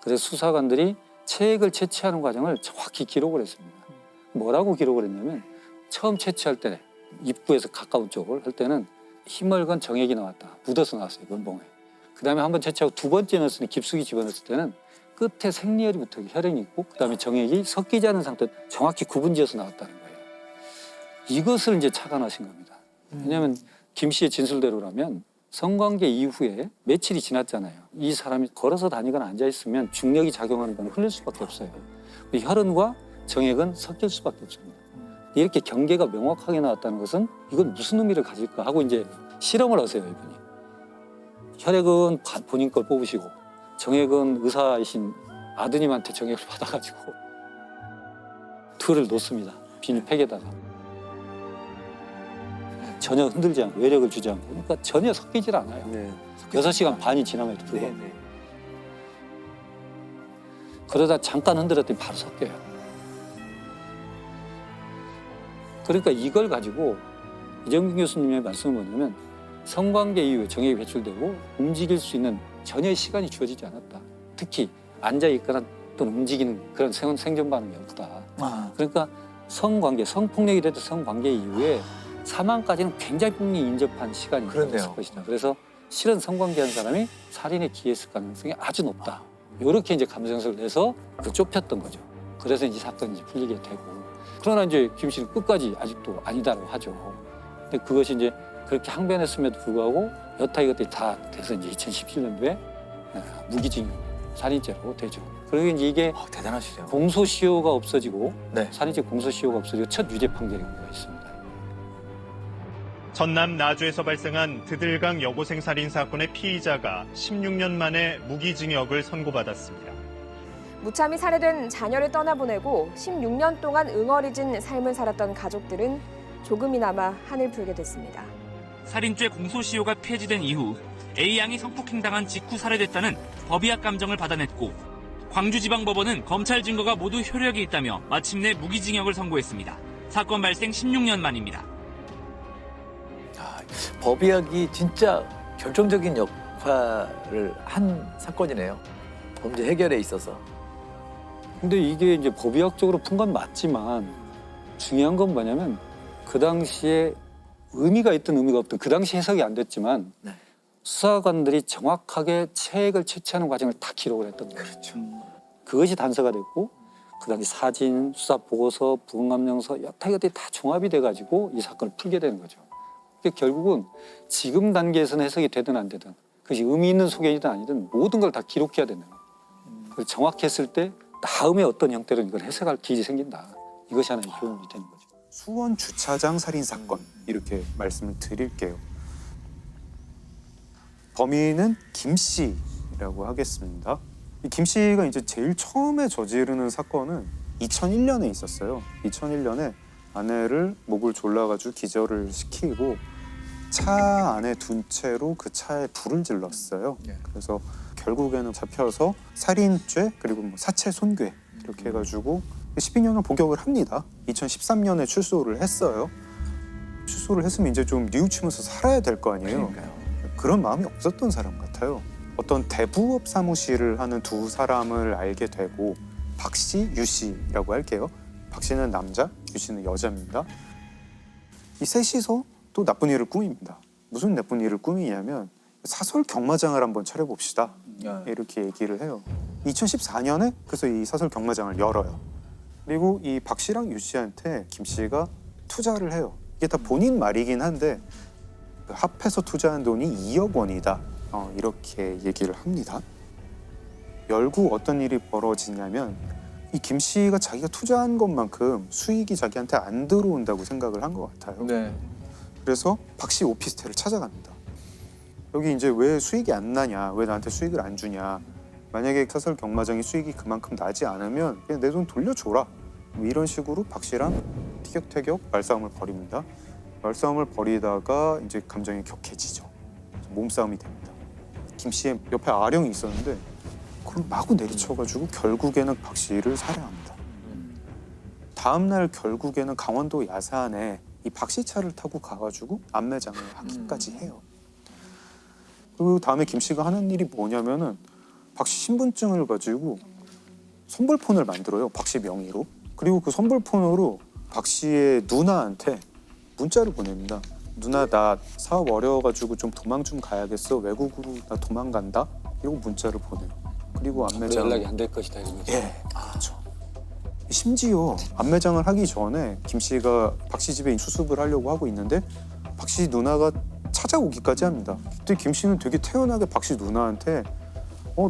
[SPEAKER 11] 그래서 수사관들이 체액을 채취하는 과정을 정확히 기록을 했습니다. 뭐라고 기록을 했냐면 처음 채취할 때 입구에서 가까운 쪽을 할 때는 희멀건 정액이 나왔다. 묻어서 나왔어요. 면봉에. 그다음에 한번 채취하고 두 번째 넣었을 때 깊숙이 집어넣었을 때는 끝에 생리혈이 붙어 혈흔이 있고 그다음에 정액이 섞이지 않은 상태 정확히 구분지어서 나왔다는 거예요. 이것을 이제 착안하신 겁니다. 왜냐하면 김 씨의 진술대로라면 성관계 이후에 며칠이 지났잖아요. 이 사람이 걸어서 다니거나 앉아있으면 중력이 작용하는 건 흘릴 수밖에 없어요. 혈흔과 정액은 섞일 수밖에 없습니다. 이렇게 경계가 명확하게 나왔다는 것은 이건 무슨 의미를 가질까 하고 이제 실험을 하세요, 이분이. 혈액은 본인 걸 뽑으시고 정액은 의사이신 아드님한테 정액을 받아가지고 둘을 놓습니다. 비닐팩에다가. 전혀 흔들지 않고 외력을 주지 않고 그러니까 전혀 섞이질 않아요. 6시간 반이 지남에도 불구하고. 그러다 잠깐 흔들었더니 바로 섞여요. 그러니까 이걸 가지고 이정빈 교수님의 말씀은 뭐냐면 성관계 이후에 정액이 배출되고 움직일 수 있는 전혀의 시간이 주어지지 않았다. 특히 앉아있거나 또는 움직이는 그런 생존 반응이 없다. 그러니까 성관계, 성폭력이라도 성관계 이후에 사망까지는 굉장히 분명히 인접한 시간이 있을 것이다. 그래서 실은 성관계한 사람이 살인에 기했을 가능성이 아주 높다. 이렇게 이제 감정서를 내서 좁혔던 거죠. 그래서 이제 사건이 이제 풀리게 되고. 그러나 이제 김 씨는 끝까지 아직도 아니다라고 하죠. 근데 그것이 이제 그렇게 항변했음에도 불구하고 여타 이것들이 다 돼서 이제 2017년도에 무기징역 살인죄로 되죠. 그리고 이제 이게
[SPEAKER 23] 대단하시죠.
[SPEAKER 11] 공소시효가 없어지고 살인죄 공소시효가 없어지고 첫 유죄 판결이 있습니다.
[SPEAKER 9] 전남 나주에서 발생한 드들강 여고생 살인 사건의 피의자가 16년 만에 무기징역을 선고받았습니다.
[SPEAKER 10] 무참히 살해된 자녀를 떠나보내고 16년 동안 응어리진 삶을 살았던 가족들은 조금이나마 한을 풀게 됐습니다.
[SPEAKER 14] 살인죄 공소시효가 폐지된 이후 A양이 성폭행당한 직후 살해됐다는 법의학 감정을 받아냈고 광주지방법원은 검찰 증거가 모두 효력이 있다며 마침내 무기징역을 선고했습니다. 사건 발생 16년 만입니다.
[SPEAKER 23] 법의학이 진짜 결정적인 역할을 한 사건이네요. 범죄 해결에 있어서.
[SPEAKER 11] 근데 이게 이제 법의학적으로 푼 건 맞지만 중요한 건 뭐냐면 그 당시에 의미가 있든 의미가 없든 그 당시 해석이 안 됐지만 수사관들이 정확하게 체액을 채취하는 과정을 다 기록을 했던 거예요. 그것이 단서가 됐고 그 당시 사진, 수사 보고서, 부검감령서 여타 이것들이 다 종합이 돼가지고 이 사건을 풀게 되는 거죠. 그러니까 결국은 지금 단계에서는 해석이 되든 안 되든 그것이 의미 있는 소견이든 아니든 모든 걸 다 기록해야 되는 거예요. 그걸 정확히 했을 때 다음에 어떤 형태로 이걸 해석할 기일이 생긴다. 이것이 하나의 교훈이 되는 거죠.
[SPEAKER 19] 수원 주차장 살인 사건 이렇게 말씀을 드릴게요. 범인은 김 씨라고 하겠습니다. 이 김 씨가 이제 제일 처음에 저지르는 사건은 2001년에 있었어요. 2001년에 아내를 목을 졸라가지고 기절을 시키고 차 안에 둔 채로 그 차에 불을 질렀어요. 그래서 결국에는 잡혀서 살인죄 그리고 뭐 사체 손괴 이렇게 해가지고 12년을 복역을 합니다. 2013년에 출소를 했어요. 출소를 했으면 이제 좀 뉘우치면서 살아야 될 거 아니에요. 그런 마음이 없었던 사람 같아요. 어떤 대부업 사무실을 하는 두 사람을 알게 되고 박 씨, 유 씨라고 할게요. 박 씨는 남자, 유 씨는 여자입니다. 이 셋이서 또 나쁜 일을 꾸밉니다. 무슨 나쁜 일을 꾸미냐면 사설 경마장을 한번 차려봅시다. 이렇게 얘기를 해요. 2014년에 그래서 이 사설 경마장을 열어요. 그리고 이 박 씨랑 유 씨한테 김 씨가 투자를 해요. 이게 다 본인 말이긴 한데 합해서 투자한 돈이 2억 원이다. 이렇게 얘기를 합니다. 결국 어떤 일이 벌어지냐면 이 김 씨가 자기가 투자한 것만큼 수익이 자기한테 안 들어온다고 생각을 한 것 같아요. 그래서 박 씨 오피스텔을 찾아갑니다. 여기 이제 왜 수익이 안 나냐, 왜 나한테 수익을 안 주냐, 만약에 사설 경마장이 수익이 그만큼 나지 않으면 그냥 내 돈 돌려줘라, 뭐 이런 식으로 박 씨랑 티격태격 말싸움을 벌입니다. 말싸움을 벌이다가 이제 감정이 격해지죠. 몸싸움이 됩니다. 김 씨의 옆에 아령이 있었는데 그걸 마구 내리쳐가지고 결국에는 박 씨를 살해합니다. 다음 날 결국에는 강원도 야산에 이 박 씨 차를 타고 가가지고 안매장을 하기까지 해요. 그리고 다음에 김 씨가 하는 일이 뭐냐면은 박 씨 신분증을 가지고 선불폰을 만들어요. 박 씨 명의로. 그리고 그 선불폰으로 박 씨의 누나한테 문자를 보냅니다. 누나 나 사업 어려워가지고 좀 도망 좀 가야겠어. 외국으로 나 도망간다. 이러고 문자를 보내요. 그리고 안매장
[SPEAKER 11] 연락이 안 될 것이다 이런 거죠.
[SPEAKER 19] 예, 그렇죠. 심지어 안매장을 하기 전에 김 씨가 박 씨 집에 수습을 하려고 하고 있는데 박 씨 누나가 찾아오기까지 합니다. 그때 김 씨는 되게 태연하게 박 씨 누나한테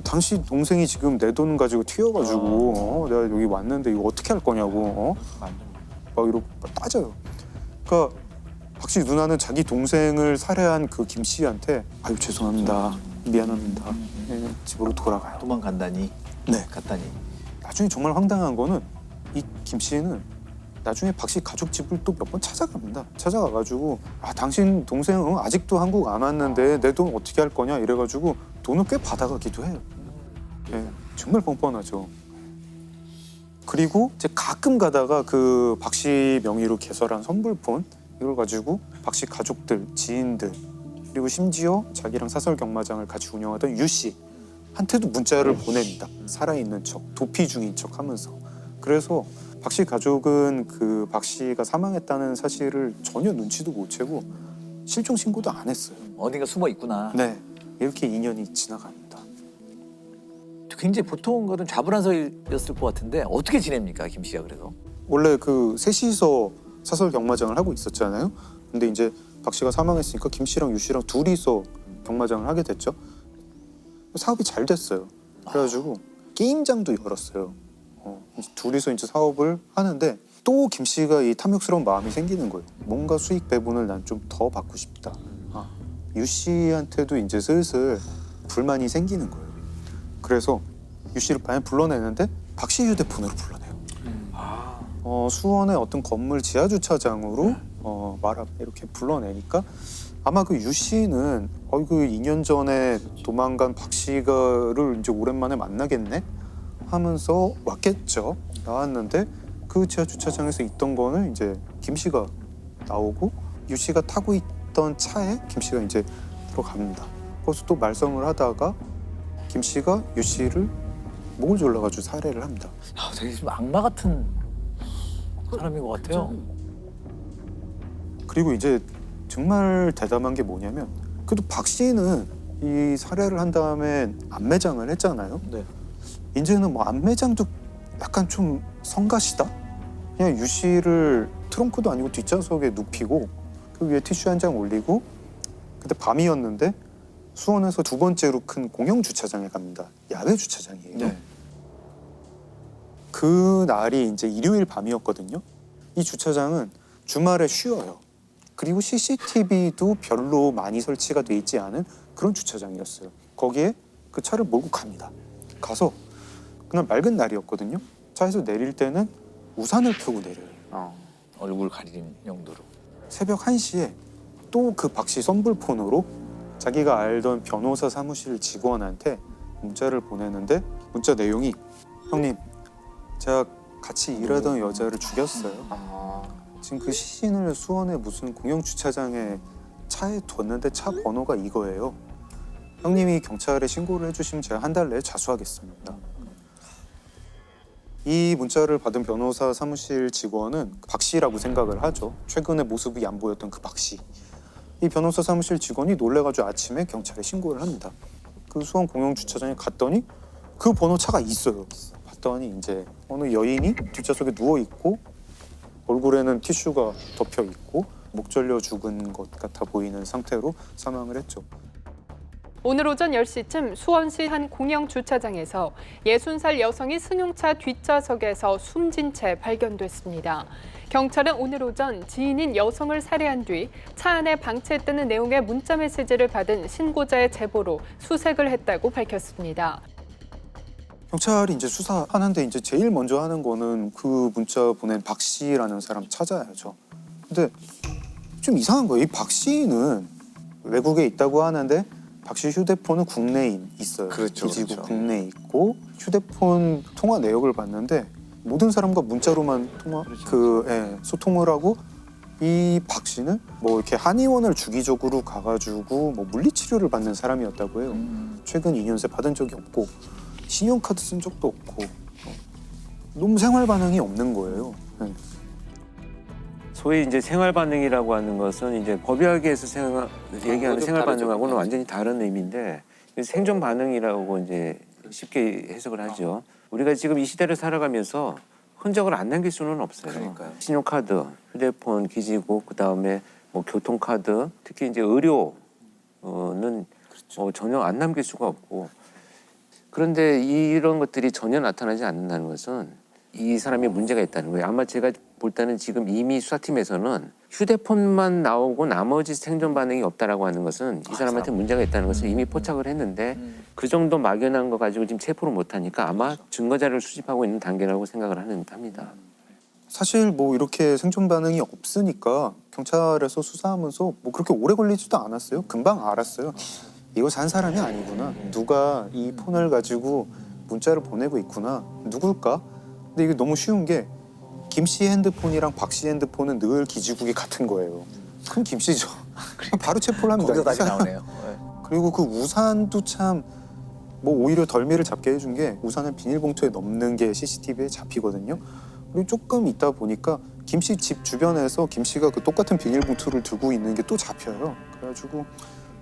[SPEAKER 19] 당신 동생이 지금 내 돈 가지고 튀어가지고 내가 여기 왔는데 이거 어떻게 할 거냐고 막 이러고 따져요. 그러니까 박 씨 누나는 자기 동생을 살해한 그 김 씨한테 아유 죄송합니다, 미안합니다, 네, 집으로 돌아가요.
[SPEAKER 23] 도망간다니.
[SPEAKER 19] 네,
[SPEAKER 23] 갔다니.
[SPEAKER 19] 나중에 정말 황당한 거는 이 김 씨는 나중에 박 씨 가족 집을 또 몇 번 찾아갑니다. 찾아가가지고 당신 동생 아직도 한국 안 왔는데 내 돈 어떻게 할 거냐 이래가지고 돈을 꽤 받아가기도 해요. 네, 정말 뻔뻔하죠. 그리고 이제 가끔 가다가 그 박 씨 명의로 개설한 선불폰 이걸 가지고 박 씨 가족들, 지인들 그리고 심지어 자기랑 사설 경마장을 같이 운영하던 유 씨한테도 문자를 보냅니다. 살아있는 척, 도피 중인 척 하면서. 그래서 박 씨 가족은 그 박 씨가 사망했다는 사실을 전혀 눈치도 못 채고 실종 신고도 안 했어요.
[SPEAKER 23] 어딘가 숨어 있구나.
[SPEAKER 19] 네, 이렇게 2년이 지나갑니다.
[SPEAKER 23] 굉장히 보통 거는 좌불안석이었을 것 같은데 어떻게 지냅니까, 김 씨가 그래서?
[SPEAKER 19] 원래 그 셋이서 사설 경마장을 하고 있었잖아요. 근데 이제 박 씨가 사망했으니까 김 씨랑 유 씨랑 둘이서 경마장을 하게 됐죠. 사업이 잘 됐어요. 그래가지고 게임장도 열었어요. 둘이서 이제 사업을 하는데 또 김 씨가 이 탐욕스러운 마음이 생기는 거예요. 뭔가 수익 배분을 난 좀 더 받고 싶다. 유 씨한테도 이제 슬슬 불만이 생기는 거예요. 그래서 유 씨를 방에 불러내는데 박 씨 휴대폰으로 불러내요. 수원의 어떤 건물 지하 주차장으로 이렇게 불러내니까 아마 그 유 씨는 그 2년 전에 도망간 박 씨가를 이제 오랜만에 만나겠네 하면서 왔겠죠. 나왔는데 그 지하 주차장에서 있던 거는 이제 김 씨가 나오고 유 씨가 타고 있던 차에 김 씨가 이제 들어갑니다. 거기서 또 말썽을 하다가 김 씨가 유 씨를 목을 졸라가지고 살해를 합니다.
[SPEAKER 23] 되게 좀 악마 같은 사람인 것 같아요.
[SPEAKER 19] 그리고 이제 정말 대담한 게 뭐냐면 그래도 박 씨는 이 살해를 한 다음에 안매장을 했잖아요.
[SPEAKER 23] 네.
[SPEAKER 19] 이제는 뭐 안매장도 약간 좀 성가시다? 그냥 유 씨를 트렁크도 아니고 뒷좌석에 눕히고 그 위에 티슈 한 장 올리고 그때 밤이었는데 수원에서 두 번째로 큰 공영 주차장에 갑니다. 야외 주차장이에요.
[SPEAKER 23] 네.
[SPEAKER 19] 그 날이 이제 일요일 밤이었거든요. 이 주차장은 주말에 쉬어요. 그리고 CCTV도 별로 많이 설치가 돼 있지 않은 그런 주차장이었어요. 거기에 그 차를 몰고 갑니다. 가서 그날 맑은 날이었거든요. 차에서 내릴 때는 우산을 펴고 내려요.
[SPEAKER 23] 얼굴 가리는 용도로.
[SPEAKER 19] 새벽 1시에 또 그 박 씨 선불폰으로 자기가 알던 변호사 사무실 직원한테 문자를 보내는데 문자 내용이 형님 제가 같이 일하던 여자를 죽였어요. 지금 그 시신을 수원의 무슨 공영 주차장에 차에 뒀는데 차 번호가 이거예요. 형님이 경찰에 신고를 해주시면 제가 한 달 내에 자수하겠습니다. 이 문자를 받은 변호사 사무실 직원은 박 씨라고 생각을 하죠. 최근에 모습이 안 보였던 그 박 씨. 이 변호사 사무실 직원이 놀래가지고 아침에 경찰에 신고를 합니다. 그 수원 공영 주차장에 갔더니 그 번호 차가 있어요. 봤더니 이제 어느 여인이 뒷좌석에 누워 있고 얼굴에는 티슈가 덮여 있고 목 절려 죽은 것 같아 보이는 상태로 사망을 했죠.
[SPEAKER 13] 오늘 오전 10시쯤 수원시 한 공영 주차장에서 60살 여성이 승용차 뒷좌석에서 숨진 채 발견됐습니다. 경찰은 오늘 오전 지인인 여성을 살해한 뒤 차 안에 방치했다는 내용의 문자 메시지를 받은 신고자의 제보로 수색을 했다고 밝혔습니다.
[SPEAKER 19] 경찰이 이제 수사하는데 이제 제일 먼저 하는 거는 그 문자 보낸 박 씨라는 사람 찾아야죠. 근데 좀 이상한 거예요. 이 박 씨는 외국에 있다고 하는데 박 씨 휴대폰은 국내에 있어요.
[SPEAKER 2] 그렇죠,
[SPEAKER 19] 기지국
[SPEAKER 2] 그렇죠.
[SPEAKER 19] 국내에 있고 휴대폰 통화 내역을 봤는데 모든 사람과 문자로만 소통을 하고 이 박 씨는 뭐 이렇게 한의원을 주기적으로 가가지고 뭐 물리치료를 받는 사람이었다고 해요. 최근 2년 새 받은 적이 없고 신용카드 쓴 적도 없고 너무 생활 반응이 없는 거예요. 네.
[SPEAKER 12] 소위 이제 생활 반응이라고 하는 것은 이제 법의학에서 얘기하는 생활 반응하고는 완전히 다른 의미인데 생존 반응이라고 이제 쉽게 해석을 하죠. 우리가 지금 이 시대를 살아가면서 흔적을 안 남길 수는 없어요.
[SPEAKER 2] 그러니까요.
[SPEAKER 12] 신용카드, 휴대폰, 기지국, 그다음에 뭐 교통카드, 특히 이제 의료는 전혀 안 남길 수가 없고 그런데 이런 것들이 전혀 나타나지 않는다는 것은 이 사람이 문제가 있다는 거예요. 아마 제가 볼 때는 지금 이미 수사팀에서는 휴대폰만 나오고 나머지 생존 반응이 없다라고 하는 것은 이 사람한테 문제가 있다는 것을 이미 포착을 했는데 그 정도 막연한 거 가지고 지금 체포를 못하니까 아마 증거 자료를 수집하고 있는 단계라고 생각을 합니다.
[SPEAKER 19] 사실 뭐 이렇게 생존 반응이 없으니까 경찰에서 수사하면서 뭐 그렇게 오래 걸리지도 않았어요. 금방 알았어요. 이거 산 사람이 아니구나. 누가 이 폰을 가지고 문자를 보내고 있구나. 누굴까? 근데 이게 너무 쉬운 게 김 씨 핸드폰이랑 박 씨 핸드폰은 늘 기지국이 같은 거예요. 그럼 김 씨죠. 바로 체포를 합니다.
[SPEAKER 23] 거기서 답이 나오네요. 네.
[SPEAKER 19] 그리고 그 우산도 참 뭐 오히려 덜미를 잡게 해준 게 우산을 비닐봉투에 넣는 게 CCTV에 잡히거든요. 그리고 조금 있다 보니까 김 씨 집 주변에서 김 씨가 그 똑같은 비닐봉투를 들고 있는 게 또 잡혀요. 그래가지고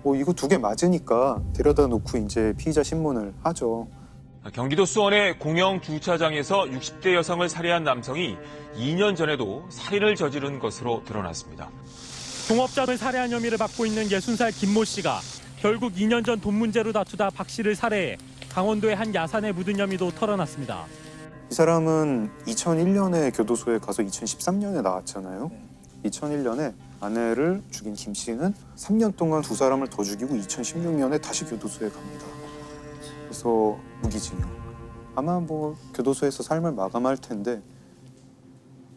[SPEAKER 19] 뭐 이거 두 개 맞으니까 데려다 놓고 이제 피의자 신문을 하죠.
[SPEAKER 15] 경기도 수원의 공영 주차장에서 60대 여성을 살해한 남성이 2년 전에도 살인을 저지른 것으로 드러났습니다.
[SPEAKER 17] 동업자를 살해한 혐의를 받고 있는 60살 김모 씨가 결국 2년 전 돈 문제로 다투다 박 씨를 살해해 강원도의 한 야산에 묻은 혐의도 털어놨습니다.
[SPEAKER 19] 이 사람은 2001년에 교도소에 가서 2013년에 나왔잖아요. 2001년에 아내를 죽인 김 씨는 3년 동안 두 사람을 더 죽이고 2016년에 다시 교도소에 갑니다. 그래서 무기징역. 아마 뭐 교도소에서 삶을 마감할 텐데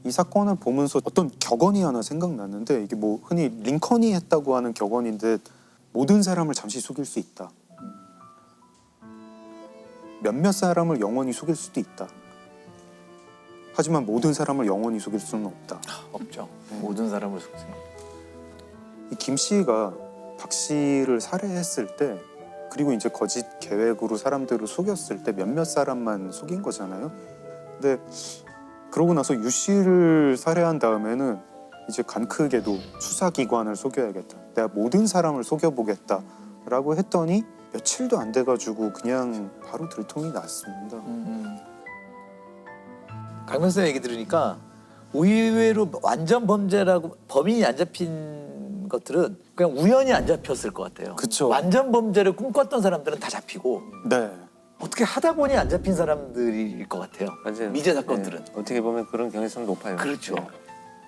[SPEAKER 19] 이 사건을 보면서 어떤 격언이 하나 생각났는데 이게 뭐 흔히 링컨이 했다고 하는 격언인데 모든 사람을 잠시 속일 수 있다. 몇몇 사람을 영원히 속일 수도 있다. 하지만 모든 사람을 영원히 속일 수는 없다.
[SPEAKER 23] 없죠. 모든 사람을 속일 수는.
[SPEAKER 19] 이 김 씨가 박 씨를 살해했을 때 그리고 이제 거짓 계획으로 사람들을 속였을 때 몇몇 사람만 속인 거잖아요. 근데 그러고 나서 유 씨를 살해한 다음에는 이제 간 크게도 수사기관을 속여야겠다. 내가 모든 사람을 속여보겠다라고 했더니 며칠도 안 돼가지고 그냥 바로 들통이 났습니다.
[SPEAKER 23] 강 변호사 얘기 들으니까 의외로 완전 범죄라고 범인이 안 잡힌 것들은 그냥 우연히 안 잡혔을 것 같아요.
[SPEAKER 19] 그쵸.
[SPEAKER 23] 완전 범죄를 꿈꿨던 사람들은 다 잡히고
[SPEAKER 19] 네.
[SPEAKER 23] 어떻게 하다 보니 안 잡힌 사람들일 것 같아요.
[SPEAKER 12] 맞아요.
[SPEAKER 23] 미제 사건들은.
[SPEAKER 12] 네. 어떻게 보면 그런 경향성이 높아요.
[SPEAKER 23] 그렇죠.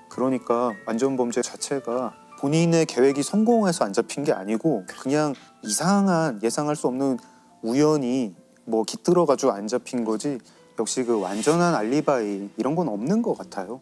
[SPEAKER 19] 그러니까 완전 범죄 자체가 본인의 계획이 성공해서 안 잡힌 게 아니고 그냥 이상한 예상할 수 없는 우연히 뭐 깃들어가지고 안 잡힌 거지 역시 그 완전한 알리바이 이런 건 없는 것 같아요.